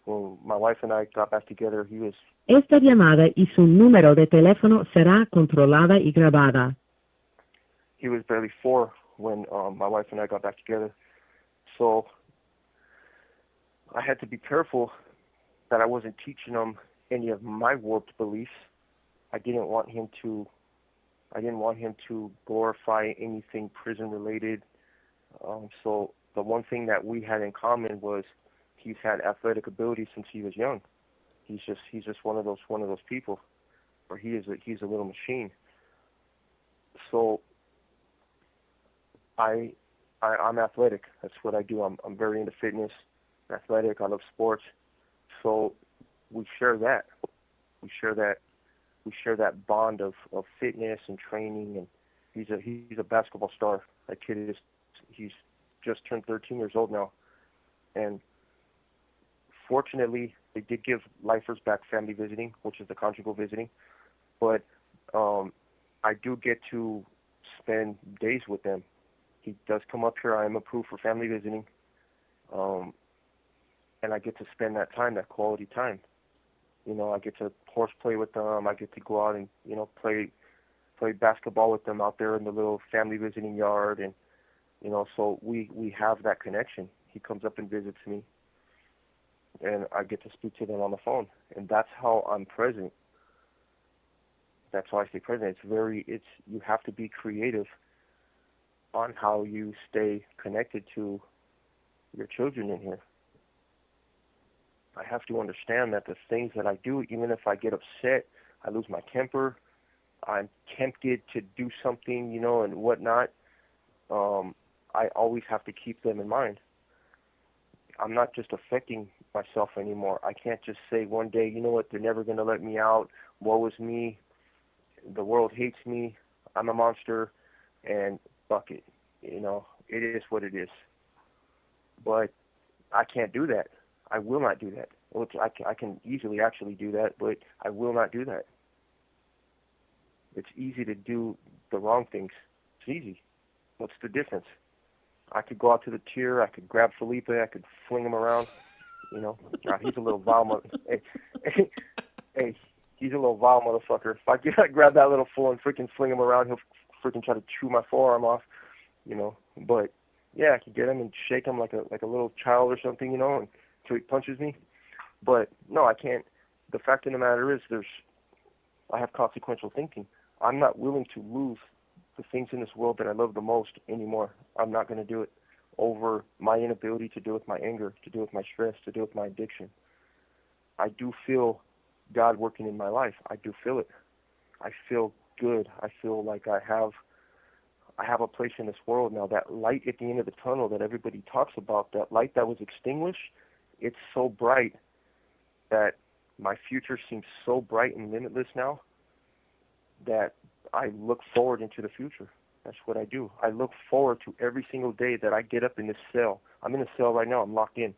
When my wife and I got back together, he was. Esta llamada y su número de teléfono será controlada y grabada. He was barely 4 when my wife and I got back together. So I had to be careful that I wasn't teaching him any of my warped beliefs. I didn't want him to glorify anything prison related. So the one thing that we had in common was he's had athletic ability since he was young. He's just one of those people, or he's a little machine. So I'm athletic. That's what I do. I'm very into fitness, athletic. I love sports. So we share that. We share that bond of fitness and training. And he's a basketball star. That kid he's just turned 13 years old now. And fortunately, they did give lifers back family visiting, which is the conjugal visiting. But I do get to spend days with them. He does come up here. I am approved for family visiting. And I get to spend that time, that quality time. I get to horseplay with them. I get to go out and, play basketball with them out there in the little family visiting yard. And, so we have that connection. He comes up and visits me, and I get to speak to them on the phone. And that's how I'm present. That's how I stay present. You have to be creative on how you stay connected to your children in here. I have to understand that the things that I do, even if I get upset, I lose my temper, I'm tempted to do something, and whatnot, I always have to keep them in mind. I'm not just affecting myself anymore. I can't just say one day, you know what, they're never going to let me out, woe is me, the world hates me, I'm a monster, and fuck it. It is what it is. But I can't do that. I will not do that. Which I can easily actually do that, but I will not do that. It's easy to do the wrong things. It's easy. What's the difference? I could go out to the tier. I could grab Felipe. I could fling him around. He's a little vile hey, he's a little vile motherfucker. If I grab that little fool and freaking fling him around, he'll freaking try to chew my forearm off. But yeah, I could get him and shake him like a little child or something, until he punches me. But no, I can't. The fact of the matter is, I have consequential thinking. I'm not willing to lose the things in this world that I love the most anymore. I'm not going to do it over my inability to deal with my anger, to deal with my stress, to deal with my addiction. I do feel God working in my life. I do feel it. I feel good. I feel like I have a place in this world now. That light at the end of the tunnel that everybody talks about, that light that was extinguished, it's so bright that my future seems so bright and limitless now that I look forward into the future. That's what I do. I look forward to every single day that I get up in this cell. I'm in a cell right now. I'm locked in.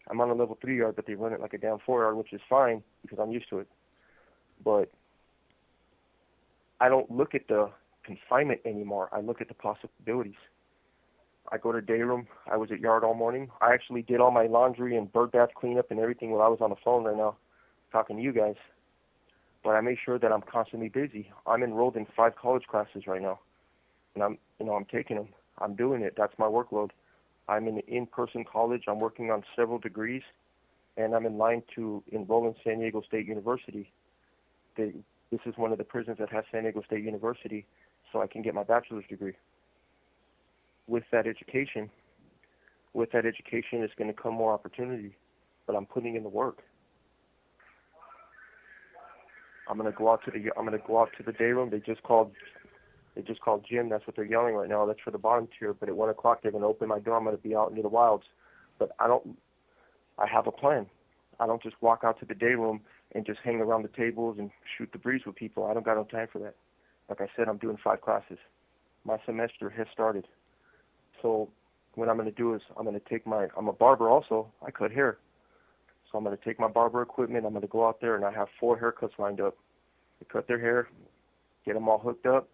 I'm on a level 3 yard, but they run it like a damn 4 yard, which is fine because I'm used to it. But I don't look at the confinement anymore. I look at the possibilities. I go to day room. I was at yard all morning. I actually did all my laundry and bird bath cleanup and everything while I was on the phone right now talking to you guys. But I make sure that I'm constantly busy. I'm enrolled in 5 college classes right now. And I'm taking them. I'm doing it. That's my workload. I'm in an in-person college. I'm working on several degrees, and I'm in line to enroll in San Diego State University. This is one of the prisons that has San Diego State University, so I can get my bachelor's degree. With that education is going to come more opportunity, but I'm putting in the work. I'm going to go out to the day room. They just called gym. That's what they're yelling right now. That's for the bottom tier. But at 1 o'clock they're going to open my door. I'm going to be out into the wilds. But I have a plan. I don't just walk out to the day room and just hang around the tables and shoot the breeze with people. I don't got no time for that. Like I said, I'm doing 5 classes. My semester has started. So what I'm going to do is I'm a barber also. I cut hair. So I'm going to take my barber equipment. I'm going to go out there, and I have 4 haircuts lined up. To cut their hair, get them all hooked up,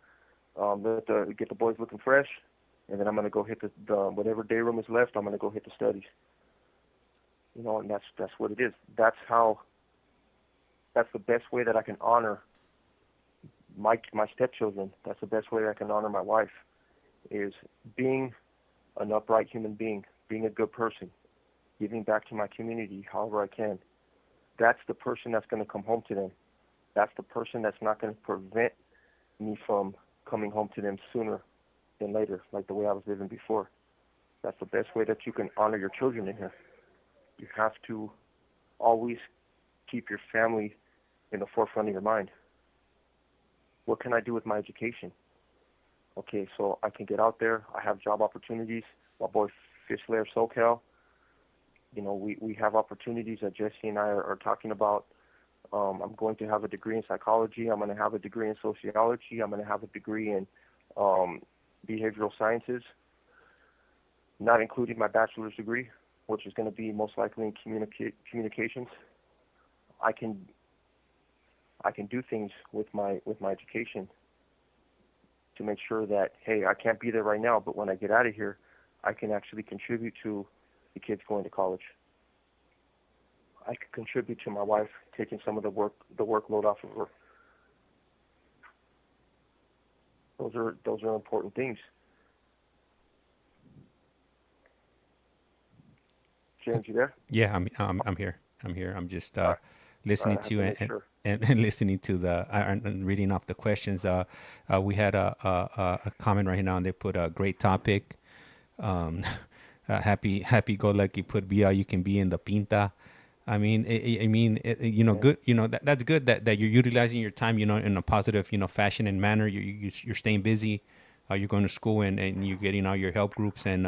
get the boys looking fresh, and then I'm going to go hit the whatever day room is left. I'm going to go hit the studies. And that's what it is. That's the best way that I can honor my stepchildren. That's the best way I can honor my wife, is being an upright human being, being a good person, giving back to my community however I can. That's the person that's going to come home to them. That's the person that's not going to prevent me from coming home to them sooner than later, like the way I was living before. That's the best way that you can honor your children in here. You have to always keep your family in the forefront of your mind. What can I do with my education? Okay, so I can get out there. I have job opportunities. My boy Fish Lair SoCal, we have opportunities that Jesse and I are talking about. I'm going to have a degree in psychology. I'm going to have a degree in sociology. I'm going to have a degree in behavioral sciences, not including my bachelor's degree, which is going to be most likely in communications. I can do things with my education to make sure that, hey, I can't be there right now, but when I get out of here, I can actually contribute to the kids going to college. I can contribute to my wife taking some of the workload off of her. Those are important things. James, you there? Yeah, I'm here. I'm just listening to you and listening to and reading off the questions. We had a comment right now, and they put a great topic. Happy go lucky. Put be all you can be in the pinta. I mean, good. That's good that you're utilizing your time, in a positive, fashion and manner. You're staying busy. You're going to school and you're getting all your help groups, and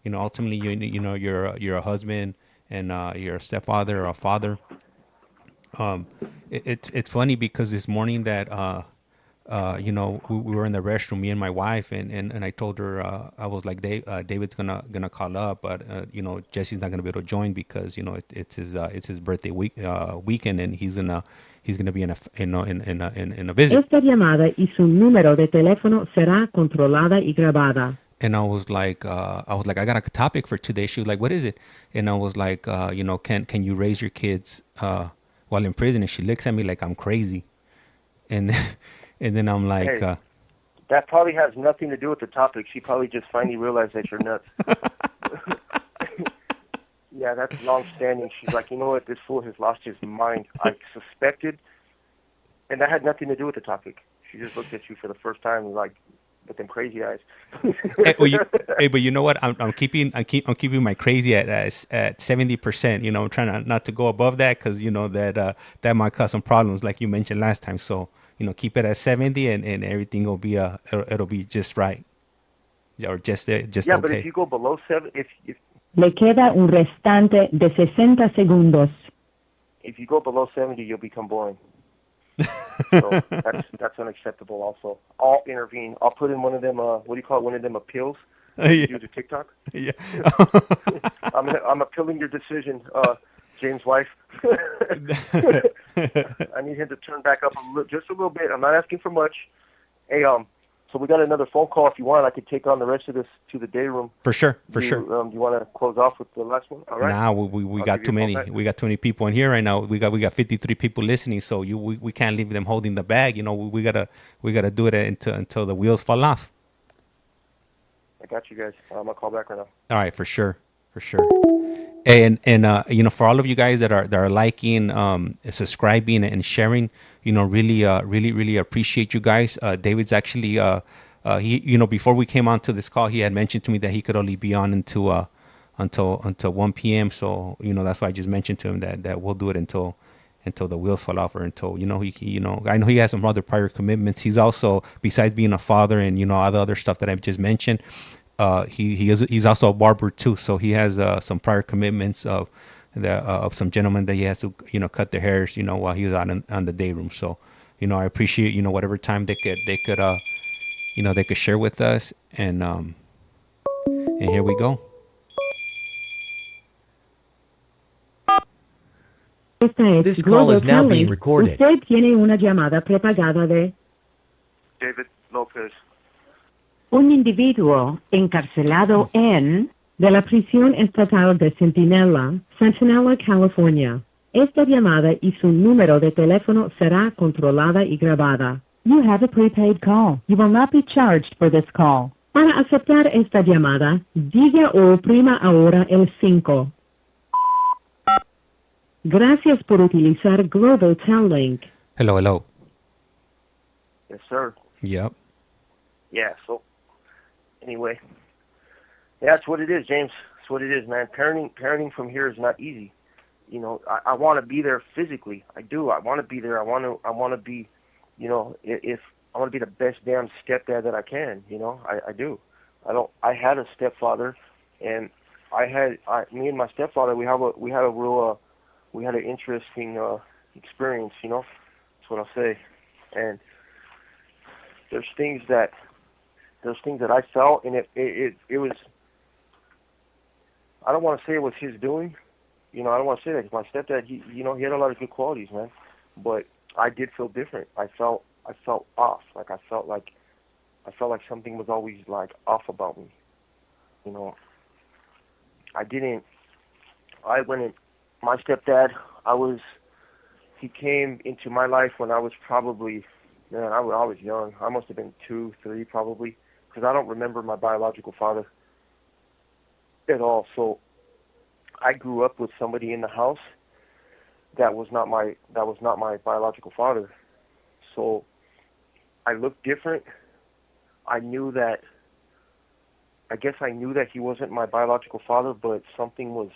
ultimately you're a husband and you're a stepfather or a father. It's funny because this morning that we were in the restroom, me and my wife, and I told her I was like, David's gonna call up, but Jesse's not gonna be able to join because it's his birthday weekend, and he's gonna be in a visit. Esta llamada y su número de teléfono será controlada y grabada. And I was like, I got a topic for today. She was like, what is it? And I was like, can you raise your kids while in prison? And she looks at me like I'm crazy, and then I'm like, hey, that probably has nothing to do with the topic. She probably just finally realized that you're nuts. Yeah, that's long-standing. She's like, you know what? This fool has lost his mind. I suspected, and that had nothing to do with the topic. She just looked at you for the first time and like, with them crazy eyes. But you know what? I'm keeping my crazy at 70%. I'm trying not to go above that because that might cause some problems, like you mentioned last time. So keep it at 70, and everything will be it'll be just right, or just okay. But if you go below 70, if Le queda un restante de 60 segundos. If you go below 70, you'll become boring. So that's unacceptable. Also, I'll intervene. I'll put in one of them. What do you call it? One of them appeals. You do to TikTok. Yeah. I'm appealing your decision, James' wife. I need him to turn back up just a little bit. I'm not asking for much. Hey, so we got another phone call. If you want, I could take on the rest of this to the day room. For sure. Do you want to close off with the last one? All right. Nah, we got too many. We got too many people in here right now. We got 53 people listening. So we can't leave them holding the bag. We gotta do it until the wheels fall off. I got you guys. I'm gonna call back right now. All right, for sure, for sure. And you know, for all of you guys that are liking, subscribing, and sharing, you know, really appreciate you guys. David's actually he, you know, before we came on to this call, he had mentioned to me that he could only be on until 1 p.m. So you know, that's why I just mentioned to him that we'll do it until the wheels fall off, or until, you know, he you know, I know he has some other prior commitments. He's also, besides being a father and, you know, all the other stuff that I've just mentioned, he's also a barber too. So he has some prior commitments of some gentlemen that he has to, you know, cut their hairs, you know, while he's on the day room. So, you know, I appreciate, you know, whatever time they could you know, they could share with us. And here we go. Esta es This call Global is now being Talent. recorded. Usted tiene una llamada prepagada de David Lopez. un individuo encarcelado en de la prisión estatal de Centinela, Centinela, California. Esta llamada y su número de teléfono será controlada y grabada. You have a prepaid call. You will not be charged for this call. Para aceptar esta llamada, diga o oprima ahora el 5. Gracias por utilizar Global Talent. Hello. Yes, sir. Yep. Yeah. So, anyway, yeah, that's what it is, James. That's what it is, man. Parenting from here is not easy. You know, I want to be there physically. I do. I want to be there. I want to be, you know, if I want to be the best damn stepdad that I can. You know, I do. I had a stepfather, and me and my stepfather, we had an interesting experience. You know, that's what I'll say. And there's things that I felt, and it was. I don't want to say it was his doing. You know, I don't want to say that, 'cause my stepdad, he had a lot of good qualities, man. But I did feel different. I felt off. Like I felt like something was always like off about me. You know, my stepdad, he came into my life when I was probably, man, I was young. I must have been 2, 3 probably, because I don't remember my biological father at all. So I grew up with somebody in the house that was not my biological father. So I looked different. I guess I knew that he wasn't my biological father, but something was,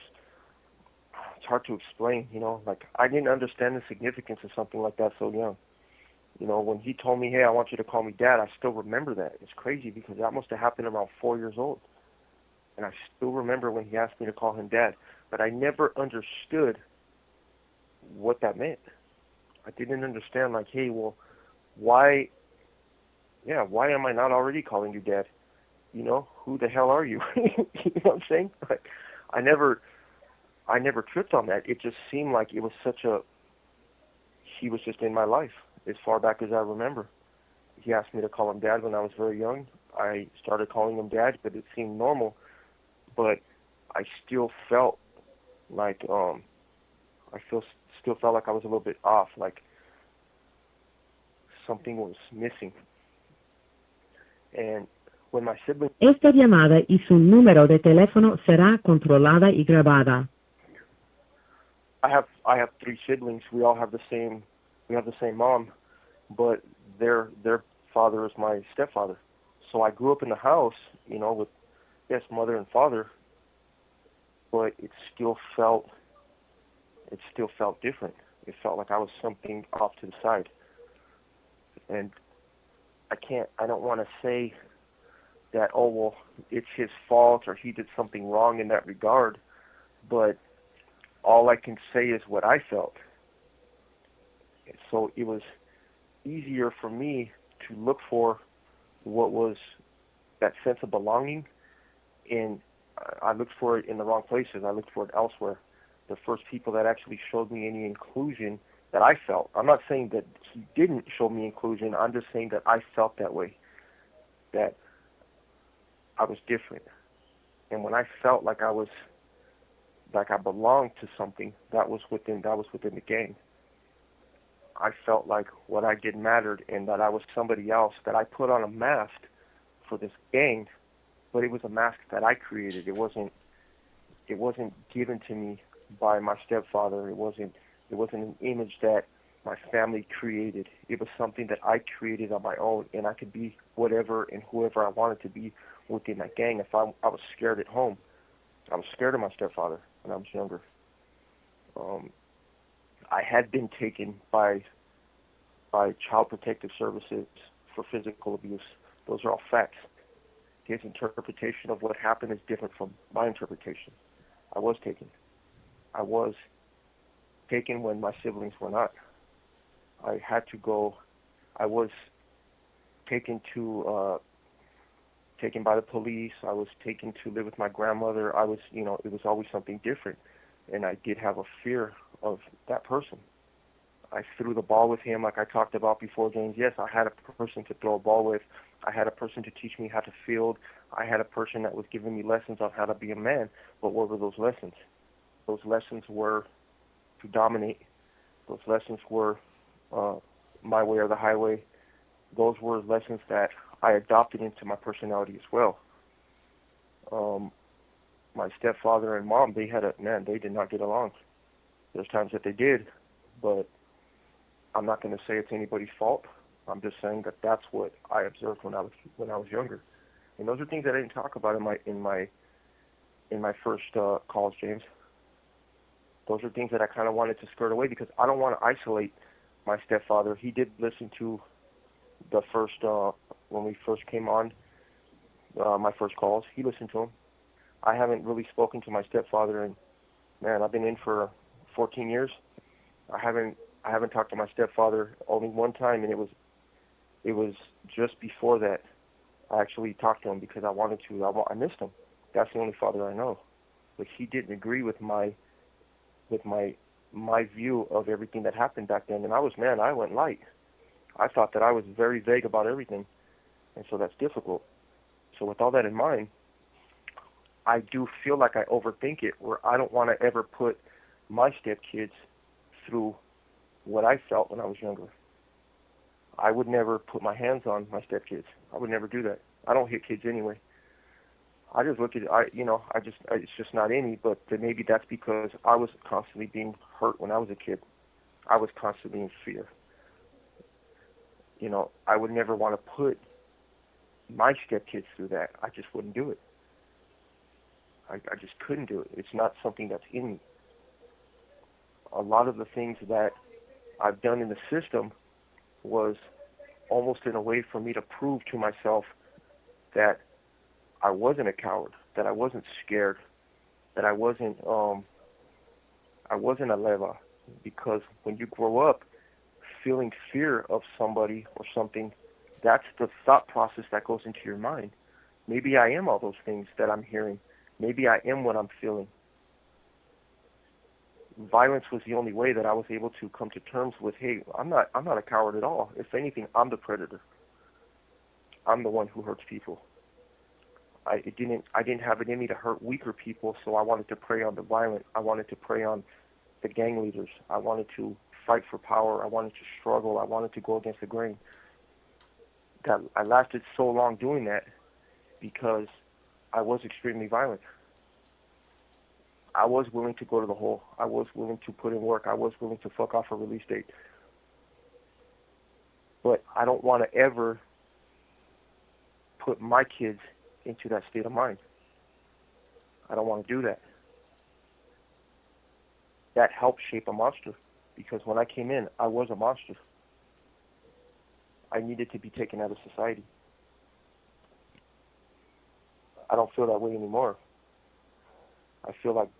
it's hard to explain, you know, like I didn't understand the significance of something like that so young. You know, when he told me, hey, I want you to call me Dad, I still remember that. It's crazy because that must have happened around 4 years old. And I still remember when he asked me to call him Dad. But I never understood what that meant. I didn't understand, like, hey, well, why am I not already calling you Dad? You know, who the hell are you? You know what I'm saying? Like, I never tripped on that. It just seemed like it was he was just in my life as far back as I remember. He asked me to call him Dad when I was very young. I started calling him Dad, but it seemed normal. But I still felt like still felt like I was a little bit off, like something was missing. And when my siblings... Esta llamada y su número de teléfono será controlada y grabada. I have 3 siblings. We all have the same mom, but their father is my stepfather. So I grew up in the house, you know, with mother and father, but it still felt different. It felt like I was something off to the side. And I don't want to say that, oh, well, it's his fault or he did something wrong in that regard, but all I can say is what I felt. So it was easier for me to look for what was that sense of belonging, and I looked for it in the wrong places. I looked for it elsewhere. The first people that actually showed me any inclusion that I felt. I'm not saying that he didn't show me inclusion. I'm just saying that I felt that way, that I was different. And when I felt like I belonged to something, that was within the gang. I felt like what I did mattered and that I was somebody else, that I put on a mask for this gang but it was a mask that I created. It wasn't given to me by my stepfather. It wasn't an image that my family created. It was something that I created on my own, and I could be whatever and whoever I wanted to be within that gang. If I was scared at home, I was scared of my stepfather when I was younger. Um, I had been taken by Child Protective Services for physical abuse. Those are all facts. His interpretation of what happened is different from my interpretation. I was taken. I was taken when my siblings were not. I had to go. I was taken taken by the police. I was taken to live with my grandmother. It was always something different, and I did have a fear of that person. I threw the ball with him, like I talked about before, James. Yes, I had a person to throw a ball with. I had a person to teach me how to field. I had a person that was giving me lessons on how to be a man. But what were those lessons? Those lessons were to dominate. Those lessons were my way or the highway. Those were lessons that I adopted into my personality as well. My stepfather and mom, they did not get along. There's times that they did, but I'm not going to say it's anybody's fault. I'm just saying that that's what I observed when I was younger, and those are things that I didn't talk about in my first calls, James. Those are things that I kind of wanted to skirt away because I don't want to isolate my stepfather. He did listen to the first when we first came on my first calls. He listened to them. I haven't really spoken to my stepfather, and man, I've been in for 14 years. I haven't talked to my stepfather only one time, and it was just before that I actually talked to him because I wanted to. I missed him. That's the only father I know. But he didn't agree with my view of everything that happened back then, and I went light. I thought that I was very vague about everything, and so that's difficult. So with all that in mind, I do feel like I overthink it, where I don't want to ever put my stepkids through what I felt when I was younger. I would never put my hands on my stepkids. I would never do that. I don't hit kids anyway. I just look at it. It's just not any. But maybe that's because I was constantly being hurt when I was a kid. I was constantly in fear. I would never want to put my stepkids through that. I just wouldn't do it. I just couldn't do it. It's not something that's in me. A lot of the things that I've done in the system was almost in a way for me to prove to myself that I wasn't a coward, that I wasn't scared, that I wasn't a leva. Because when you grow up feeling fear of somebody or something, that's the thought process that goes into your mind. Maybe I am all those things that I'm hearing. Maybe I am what I'm feeling. Violence was the only way that I was able to come to terms with, hey, I'm not a coward at all. If anything, I'm the predator. I'm the one who hurts people. I didn't have it in me to hurt weaker people, so I wanted to prey on the violent. I wanted to prey on the gang leaders. I wanted to fight for power. I wanted to struggle. I wanted to go against the grain. That I lasted so long doing that because I was extremely violent. I was willing to go to the hole. I was willing to put in work. I was willing to fuck off a release date. But I don't want to ever put my kids into that state of mind. I don't want to do that. That helped shape a monster, because when I came in, I was a monster. I needed to be taken out of society. I don't feel that way anymore. I feel like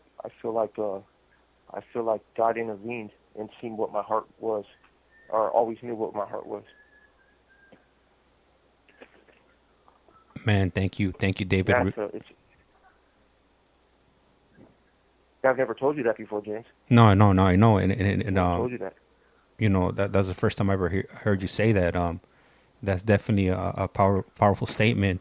God intervened and seen what my heart was, or always knew what my heart was. Man, thank you, David. I've never told you that before, James. No, I know, and I told you that. That's the first time I ever heard you say that. That's definitely a powerful statement.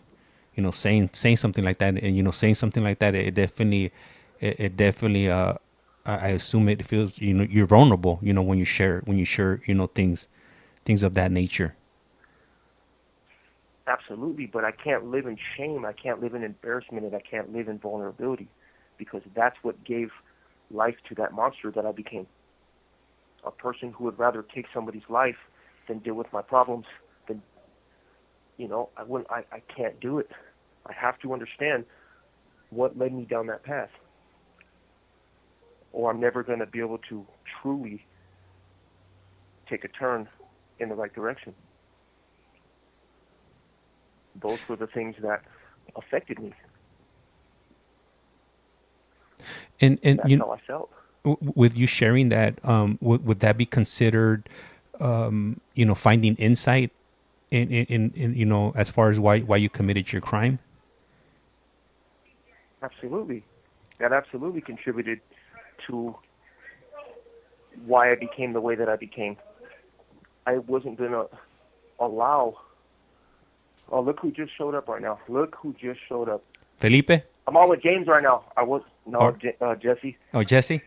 Saying something like that, and saying something like that, it definitely I assume it feels you're vulnerable. When you share things of that nature. Absolutely, but I can't live in shame. I can't live in embarrassment, and I can't live in vulnerability, because that's what gave life to that monster that I became. A person who would rather take somebody's life than deal with my problems. Than, I can't do it. I have to understand what led me down that path, or I'm never going to be able to truly take a turn in the right direction. Those were the things that affected me. And That's how I felt. with you sharing that, would that be considered, finding insight in as far as why you committed your crime? Absolutely. That absolutely contributed to why I became the way that I became. I wasn't going to allow... Oh, look who just showed up right now. Look who just showed up. Felipe? I'm on with James right now. Jesse. Oh, Jesse?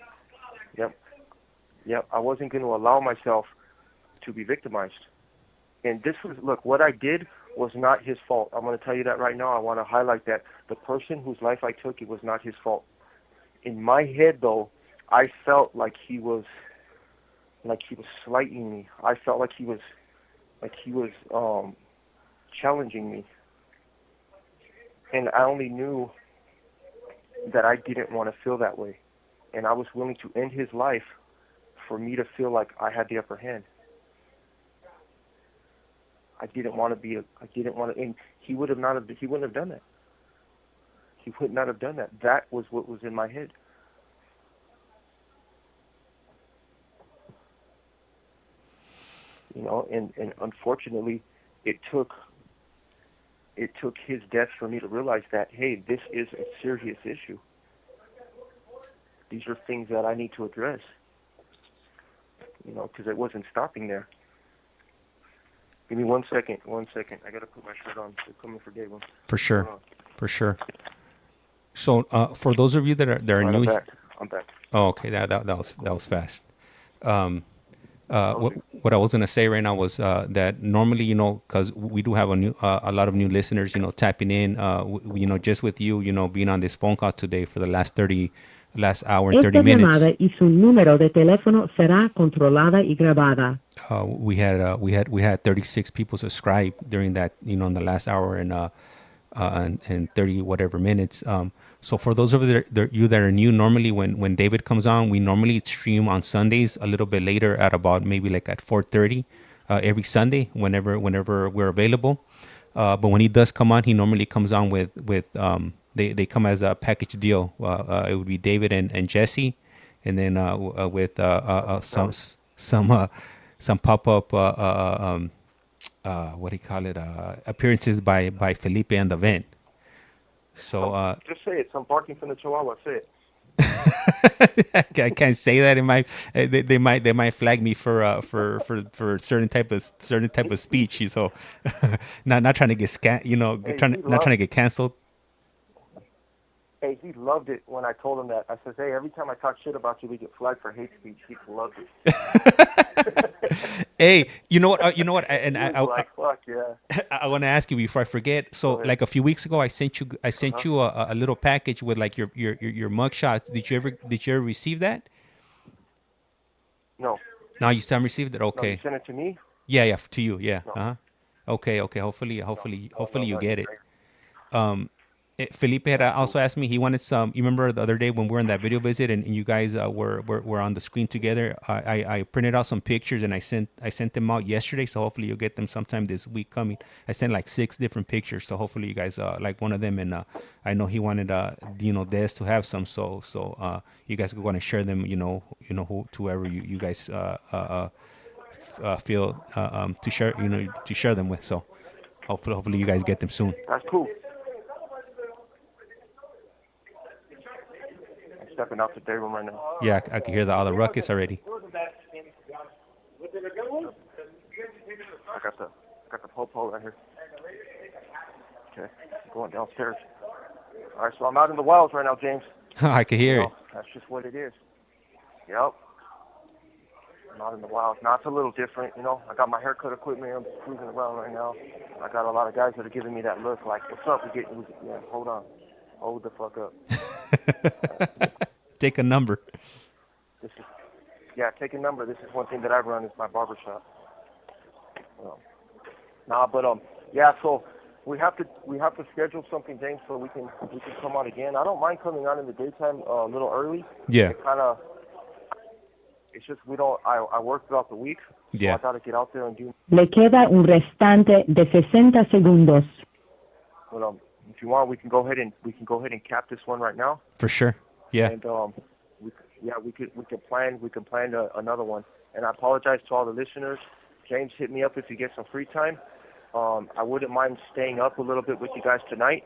Yep. I wasn't going to allow myself to be victimized. And what I did was not his fault. I'm going to tell you that right now. I want to highlight that. The person whose life I took, it was not his fault. In my head, though, I felt like he was slighting me. I felt like he was challenging me. And I only knew that I didn't want to feel that way. And I was willing to end his life for me to feel like I had the upper hand. I didn't want to, and he wouldn't have done that. He would not have done that. That was what was in my head. And unfortunately, it took his death for me to realize that, hey, this is a serious issue. These are things that I need to address, because it wasn't stopping there. Give me 1 second. I got to put my shirt on. They're coming for day one. For sure. So, for those of you that are new, I'm back. Oh, okay, that was fast. What I was gonna say right now was that normally, because we do have a lot of new listeners, tapping in, just with you, being on this phone call today for the last hour and 30 Esta minutes. llamada y su número de teléfono será controlada y grabada. We had 36 people subscribe during that, in the last hour and 30 whatever minutes. So for those of you that are new, normally when David comes on, we normally stream on Sundays a little bit later at about maybe like at 4:30 every Sunday whenever we're available. But when he does come on, he normally comes on with they come as a package deal. It would be David and Jesse, and then with some pop-up what do you call it, appearances by Felipe and the Vent. So just say it. Some barking from the Chihuahua. Say it. I can't say that. They might flag me for certain type of speech. So not trying to get not trying to get canceled. Hey, he loved it when I told him that. I said, hey, every time I talk shit about you, we get flagged for hate speech. He loved it. Hey, you know what? And I fuck yeah. I want to ask you before I forget. So, like a few weeks ago, I sent you a little package with like your mugshots. Did you ever receive that? No. No, you still haven't received it. Okay. No, you sent it to me. Yeah, to you. Yeah. No. Okay. Hopefully you get it. Felipe had also asked me, he wanted some. You remember the other day when we were in that video visit and you guys were on the screen together? I printed out some pictures and I sent them out yesterday. So hopefully you'll get them sometime this week coming. I sent like 6 different pictures. So hopefully you guys like one of them. And I know he wanted Des to have some. So you guys are going to share them. Whoever you guys feel to share them with. So hopefully you guys get them soon. That's cool. Stepping out the day room right now. Yeah, I can hear all the ruckus already. I got the pole right here. Okay, going downstairs. All right, so I'm out in the wilds right now, James. I can hear it. That's just what it is. Yep. Not in the wild. Now it's a little different, you know. I got my haircut equipment. I'm just cruising around right now. I got a lot of guys that are giving me that look, like, "What's up? Yeah, hold on, hold the fuck up." Take a number. This is, yeah, take a number. This is one thing that I run is my barbershop. Yeah. So we have to schedule something, James, so we can come out again. I don't mind coming out in the daytime a little early. Yeah. It's just I work throughout the week. So Yeah. I got to get out there and do. Le queda un restante de 60 segundos. But if you want, we can go ahead and cap this one right now. For sure. Yeah. And we can plan another one. And I apologize to all the listeners. James, hit me up if you get some free time. I wouldn't mind staying up a little bit with you guys tonight.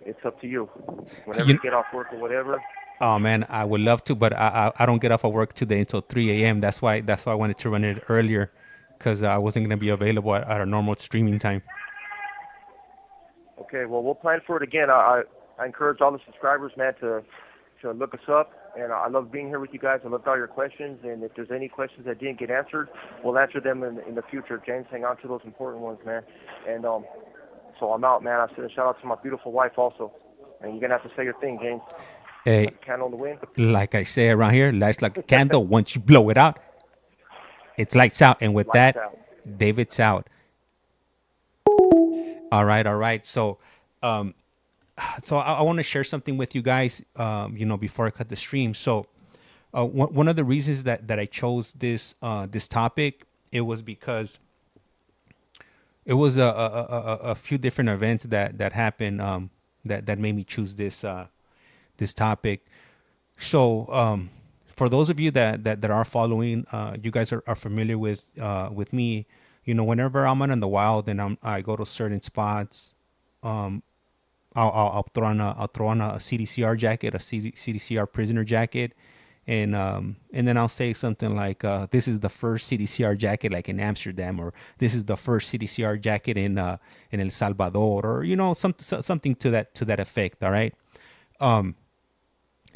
It's up to you. Whenever you get off work or whatever. Oh man, I would love to, but I don't get off of work today until 3 a.m. That's why I wanted to run it earlier, because I wasn't going to be available at our normal streaming time. Okay, well, we'll plan for it again. I encourage all the subscribers, man, to look us up. And I love being here with you guys. I loved all your questions. And if there's any questions that didn't get answered, we'll answer them in the future. James, hang on to those important ones, man. And so I'm out, man. I send a shout out to my beautiful wife also. And you're going to have to say your thing, James. Hey, like a candle in the wind. Like I say around here, lights like a candle. Once you blow it out, it's lights out. And with Lights that, out. David's out. All right. So, I want to share something with you guys, before I cut the stream. So, one of the reasons that I chose this topic, it was because it was a few different events that happened that made me choose this topic. So, for those of you that are following, you guys are familiar with me. Whenever I'm out in the wild and I go to certain spots, I'll throw on a CDCR jacket, a CDCR prisoner jacket, and then I'll say something like, "This is the first CDCR jacket, like in Amsterdam," or "This is the first CDCR jacket in El Salvador," or something to that effect. All right, and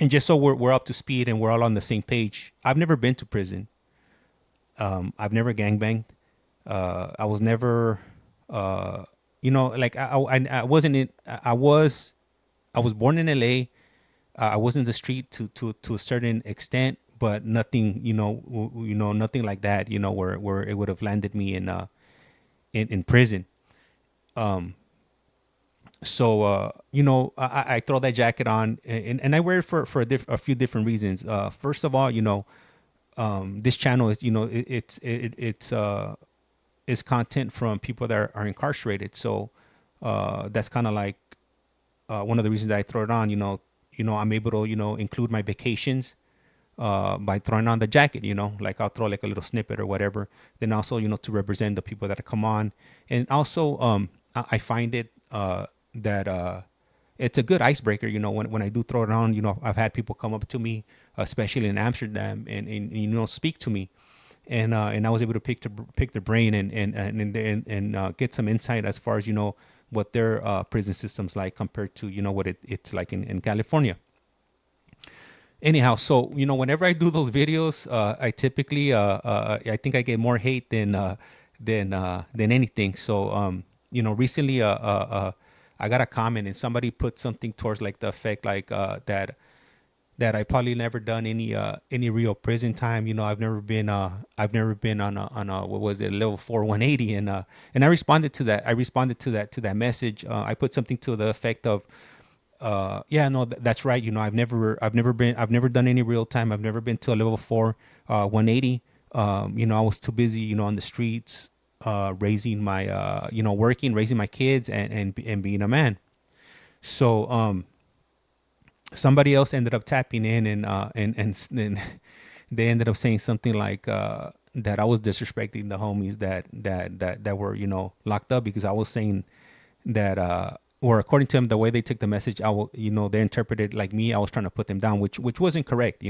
just so we're up to speed and we're all on the same page. I've never been to prison. I've never gangbanged. I was never. I wasn't in. I was born in LA. I was in the street to a certain extent, but nothing, nothing like that, where it would have landed me in prison. So I throw that jacket on and I wear it for a few different reasons. First of all, this channel is, it's content from people that are incarcerated. So that's kind of like one of the reasons that I throw it on. I'm able to include my vacations by throwing on the jacket. Like I'll throw like a little snippet or whatever. Then also to represent the people that come on, and also I find it that it's a good icebreaker. When I do throw it on, I've had people come up to me, especially in Amsterdam, and speak to me. And I was able to pick their brain and get some insight as far as what their prison system's like compared to what it's like in California. Anyhow, so whenever I do those videos, I typically I think I get more hate than anything. So recently I got a comment and somebody put something towards like the effect like that I probably never done any real prison time. I've never been on a what was it, level 4 180, and I responded to that. I responded to that message. I put something to the effect of, that's right. I've never done any real time. I've never been to a level 4 180. I was too busy, on the streets, raising my working, raising my kids, and being a man. So somebody else ended up tapping in and they ended up saying something like that I was disrespecting the homies that were locked up, because I was saying that or according to them, the way they took the message, they interpreted like me, I was trying to put them down, which wasn't correct.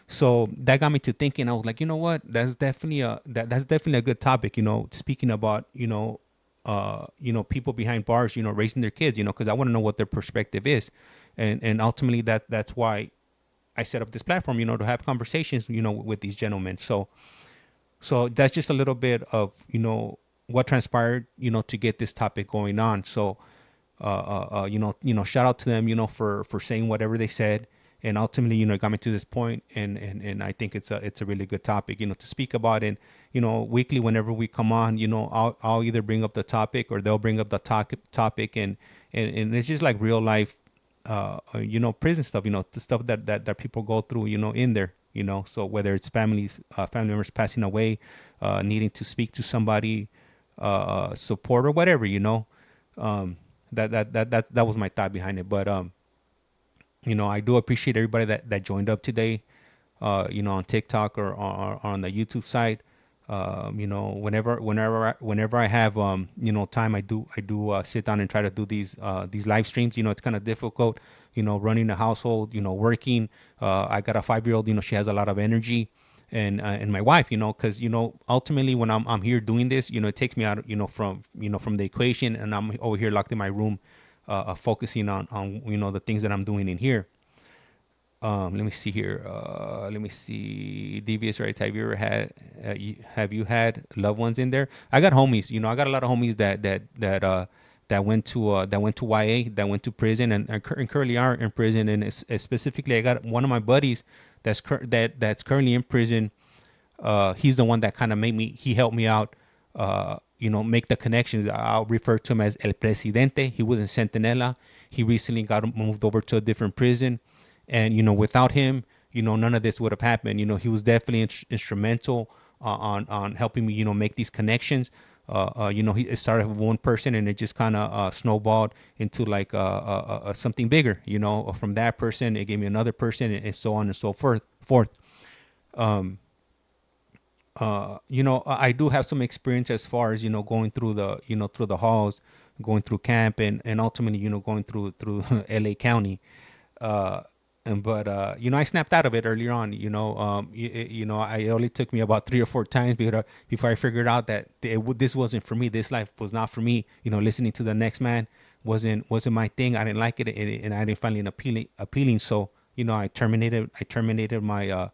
So that got me to thinking. I was like, what, that's definitely a good topic, speaking about people behind bars, raising their kids, because I want to know what their perspective is. And ultimately that's why I set up this platform, to have conversations, with these gentlemen. So So that's just a little bit of, what transpired, to get this topic going on. So, shout out to them, for saying whatever they said, and ultimately, it got me to this point, and I think it's a really good topic, to speak about. And weekly, whenever we come on, I'll either bring up the topic or they'll bring up the topic, and it's just like real life, prison stuff, the stuff that people go through, in there, so whether it's family members passing away, needing to speak to somebody, support or whatever, that was my thought behind it. But I do appreciate everybody that joined up today, on TikTok or on the YouTube side. Whenever I have time, I do sit down and try to do these live streams. It's kind of difficult, running a household, working. I got a 5-year-old. She has a lot of energy, and my wife, because ultimately when I'm here doing this, it takes me out, from the equation, and I'm over here locked in my room, focusing on the things that I'm doing in here. Let me see here. Let me see. Devious rights. Have you had loved ones in there? I got homies. I got a lot of homies that went to YA, that went to prison, and currently are in prison. And specifically, I got one of my buddies that's currently in prison. He's the one that kind of he helped me out. Make the connections. I'll refer to him as El Presidente. He was in Centinela. He recently got moved over to a different prison. And, without him, none of this would have happened. He was definitely instrumental on helping me, make these connections. It started with one person, and it just kind of snowballed into like something bigger. From that person, it gave me another person, and so on and so forth. I do have some experience as far as, going through the halls, going through camp, and ultimately, going through LA County. But I snapped out of it earlier on. It only took me about 3 or 4 times before I figured out that this wasn't for me. This life was not for me. Listening to the next man wasn't my thing. I didn't like it, and I didn't find it appealing. So I terminated my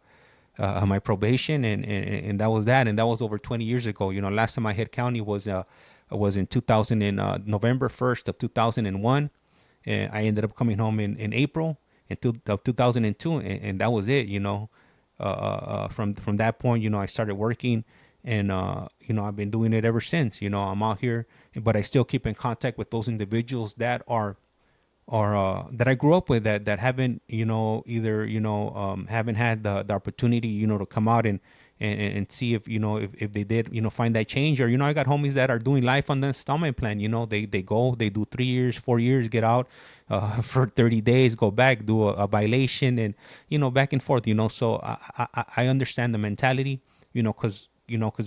my probation, and that was that. And that was over 20 years ago. Last time I hit county was in 2000 November 1st of 2001, and I ended up coming home in April of 2002, and that was it. From that point, I started working, and I've been doing it ever since. I'm out here, but I still keep in contact with those individuals that are that I grew up with, that haven't either haven't had the opportunity to come out and see if they did find that change, or I got homies that are doing life on the installment plan. They do 3 years, 4 years, get out for 30 days, go back, do a violation, and back and forth. So I understand the mentality, because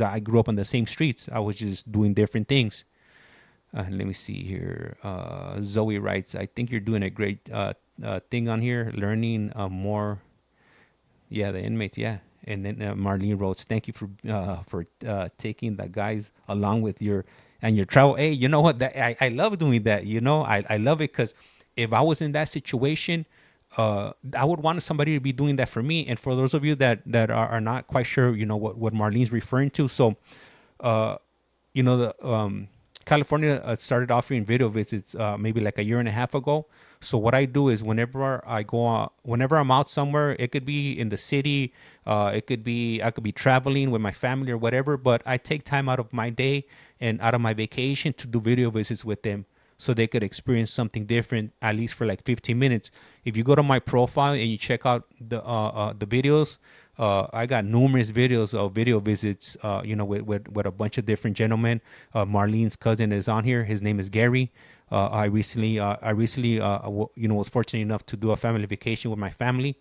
I grew up on the same streets. I was just doing different things. Let me see here. Zoe writes, I think you're doing a great thing on here, learning more. Yeah, the inmates, yeah. And then Marlene wrote, thank you for taking the guys along with your travel. Hey, you know what? I love doing that. I love it, because if I was in that situation, I would want somebody to be doing that for me. And for those of you that are not quite sure, what Marlene's referring to. So, California started offering video visits maybe like a year and a half ago. So what I do is whenever I'm out somewhere, it could be in the city, I could be traveling with my family or whatever, but I take time out of my day and out of my vacation to do video visits with them, so they could experience something different, at least for like 15 minutes. If you go to my profile and you check out the videos, I got numerous videos of video visits, with a bunch of different gentlemen. Marlene's cousin is on here. His name is Gary. I recently, was fortunate enough to do a family vacation with my family,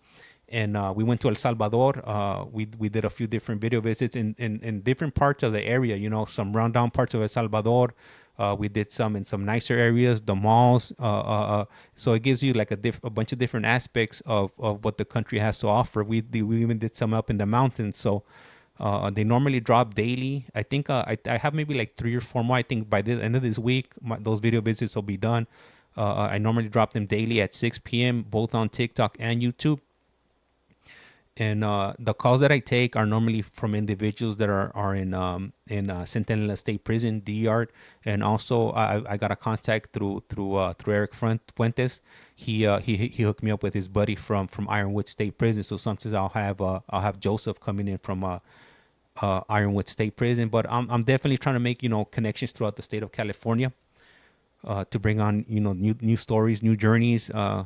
and we went to El Salvador. We did a few different video visits in different parts of the area. Some rundown parts of El Salvador. We did some in some nicer areas, the malls. So it gives you like a bunch of different aspects of what the country has to offer. We even did some up in the mountains. So they normally drop daily. I think I have maybe like 3 or 4 more. I think by the end of this week, those video visits will be done. I normally drop them daily at 6 p.m., both on TikTok and YouTube. And the calls that I take are normally from individuals that are in Centinela State Prison, DER, and also I got a contact through Eric Fuentes. He hooked me up with his buddy from Ironwood State Prison. So sometimes I'll have Joseph coming in from Ironwood State Prison. But I'm definitely trying to make connections throughout the state of California to bring on new stories, new journeys, and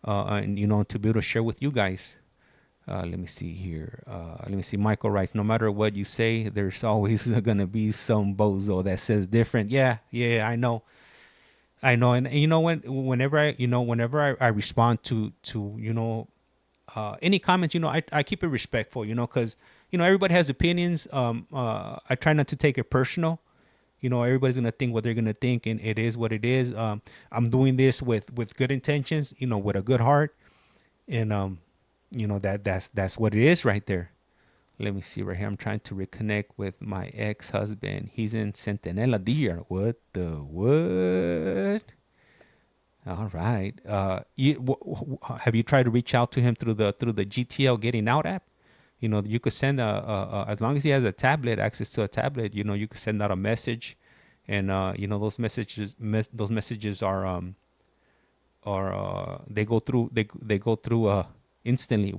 to be able to share with you guys. Let me see here. Let me see. Michael writes, no matter what you say, there's always going to be some bozo that says different. Yeah, I know. And whenever I respond to any comments, I keep it respectful, because, everybody has opinions. I try not to take it personal. Everybody's going to think what they're going to think, and it is what it is. I'm doing this with good intentions, with a good heart. And, that's what it is right there. Let me see right here. I'm trying to reconnect with my ex-husband. He's in Centinela, DR. What the what? All right. Have you tried to reach out to him through the GTL Getting Out app? You could send as long as he has a tablet, access to a tablet. You could send out a message, and those messages are they go through instantly.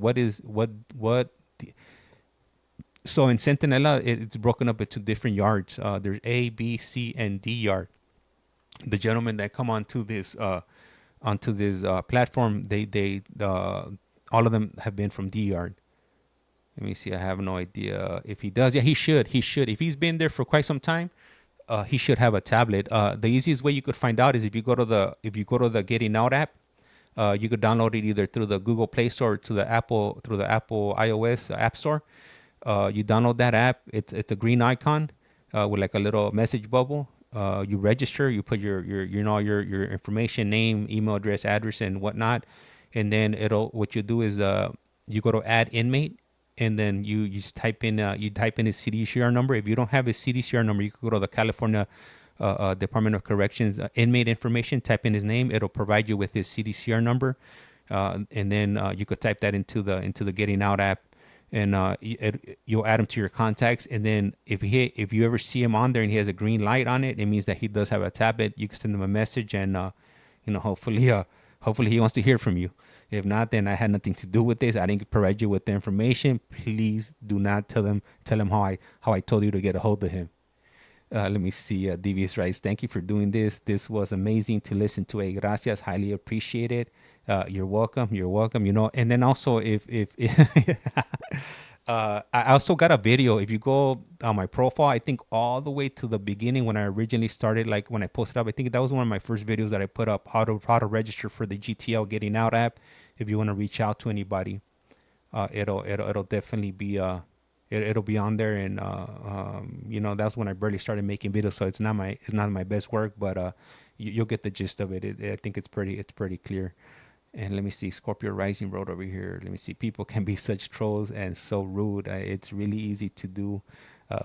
So in Centinela, it's broken up into different yards. There's A, B, C, and D yard. The gentlemen that come onto this platform, they all of them have been from D yard. Let me see. I have no idea if he does. Yeah, he should. If he's been there for quite some time, he should have a tablet. The easiest way you could find out is if you go to the Getting Out app. You could download it either through the Google Play Store or through the Apple iOS App Store. You download that app. It's a green icon with like a little message bubble. You register. You put your information, name, email address, and whatnot. And then what you do is you go to add inmate, and then you just type in his CDCR number. If you don't have his CDCR number, you could go to the California Department of Corrections inmate information, type in his name. It'll provide you with his CDCR number, and then you could type that into the Getting Out app, and you'll add him to your contacts. And then if you ever see him on there and he has a green light on it, it means that he does have a tablet. You can send him a message, and hopefully he wants to hear from you. If not, then I had nothing to do with this. I didn't provide you with the information. Please do not tell him how I told you to get a hold of him. Let me see. Devious writes, thank you for doing this. This was amazing to listen to. Gracias. Highly appreciated. You're welcome. And then also if I also got a video. If you go on my profile, I think all the way to the beginning when I originally started, like when I posted up, I think that was one of my first videos that I put up, how to register for the GTL Getting Out app. If you want to reach out to anybody, it'll definitely be it'll be on there. And that's when I barely started making videos, so it's not my best work, but you'll get the gist of it. I think it's pretty clear. And let me see, Scorpio Rising Road over here. Let me see, people can be such trolls and so rude. It's really easy to do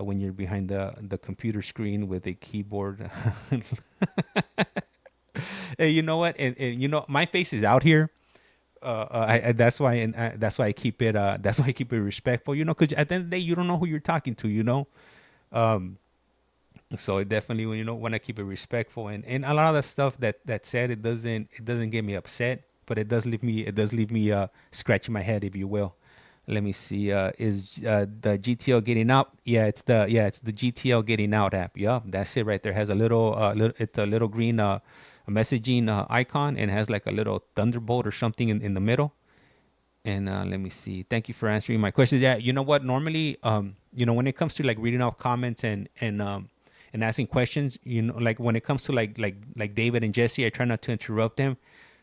when you're behind the computer screen with a keyboard. Hey, you know what? And my face is out here. That's why I keep it. That's why I keep it respectful. Because at the end of the day, you don't know who you're talking to. So it definitely, when I keep it respectful, and a lot of the stuff that said, it doesn't get me upset, but it does leave me scratching my head, if you will. Let me see. Is the GTL Getting Out? Yeah, it's the GTL Getting Out app. Yeah, that's it right there. It has a little green messaging icon, and has like a little thunderbolt or something in the middle. And let me see. Thank you for answering my questions. Yeah, you know what? Normally, when it comes to like reading off comments and asking questions, like when it comes to like David and Jesse, I try not to interrupt them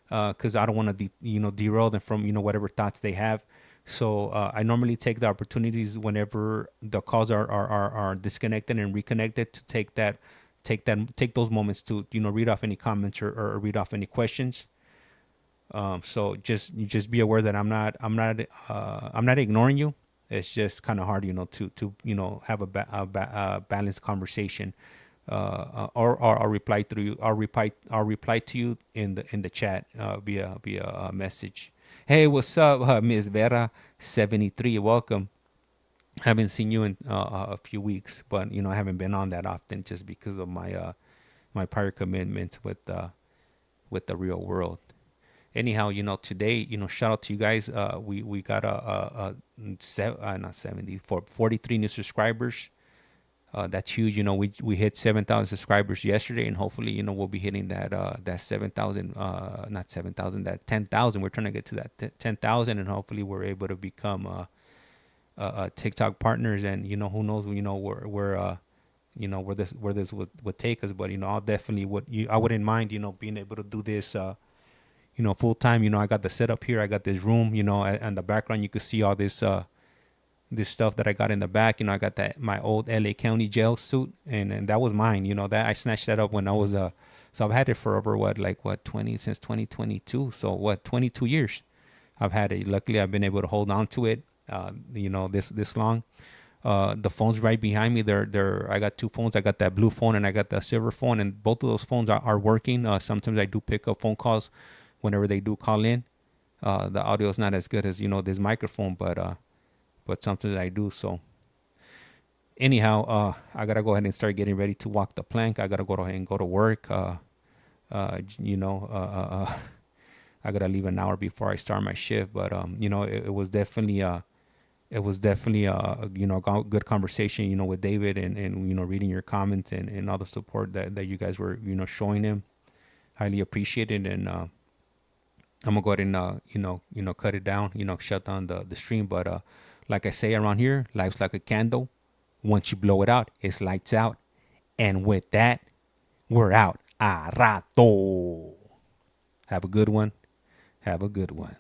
because I don't want to derail them from whatever thoughts they have. So I normally take the opportunities whenever the calls are disconnected and reconnected to take those moments to read off any comments or read off any questions. So just be aware that I'm not ignoring you. It's just kind of hard, to have a balanced conversation. Or I'll reply through you. I'll reply to you in the chat via a message. Hey, what's up, Miss Vera 73? Welcome. Haven't seen you in a few weeks, but I haven't been on that often just because of my prior commitments with the real world. Anyhow, today, shout out to you guys. We got not 70 for 43 new subscribers. That's huge. We hit 7,000 subscribers yesterday, and hopefully, we'll be hitting that 7,000, not 7,000, that 10,000. We're trying to get to that 10,000, and hopefully, we're able to become TikTok partners. And who knows, where this would take us. But I'll definitely I wouldn't mind being able to do this. Full time. I got the setup here. I got this room. And the background you can see all this stuff that I got in the back. I got my old LA County jail suit, and that was mine. That I snatched that up when I was so I've had it for over 20 since 2022. So 22 years I've had it. Luckily I've been able to hold on to it this long. The phones right behind me, I got two phones. I got that blue phone and I got the silver phone, and both of those phones are working. Sometimes I do pick up phone calls whenever they do call in. The audio is not as good as this microphone, but sometimes I do. So anyhow, I gotta go ahead and start getting ready to walk the plank. I gotta go ahead and go to work. I gotta leave an hour before I start my shift. But it was definitely a good conversation, with David, and reading your comments and all the support that you guys were showing him. Highly appreciated. And I'm gonna go ahead and cut it down, shut down the stream. But like I say around here, life's like a candle. Once you blow it out, it's lights out. And with that, we're out. A rato. Have a good one. Have a good one.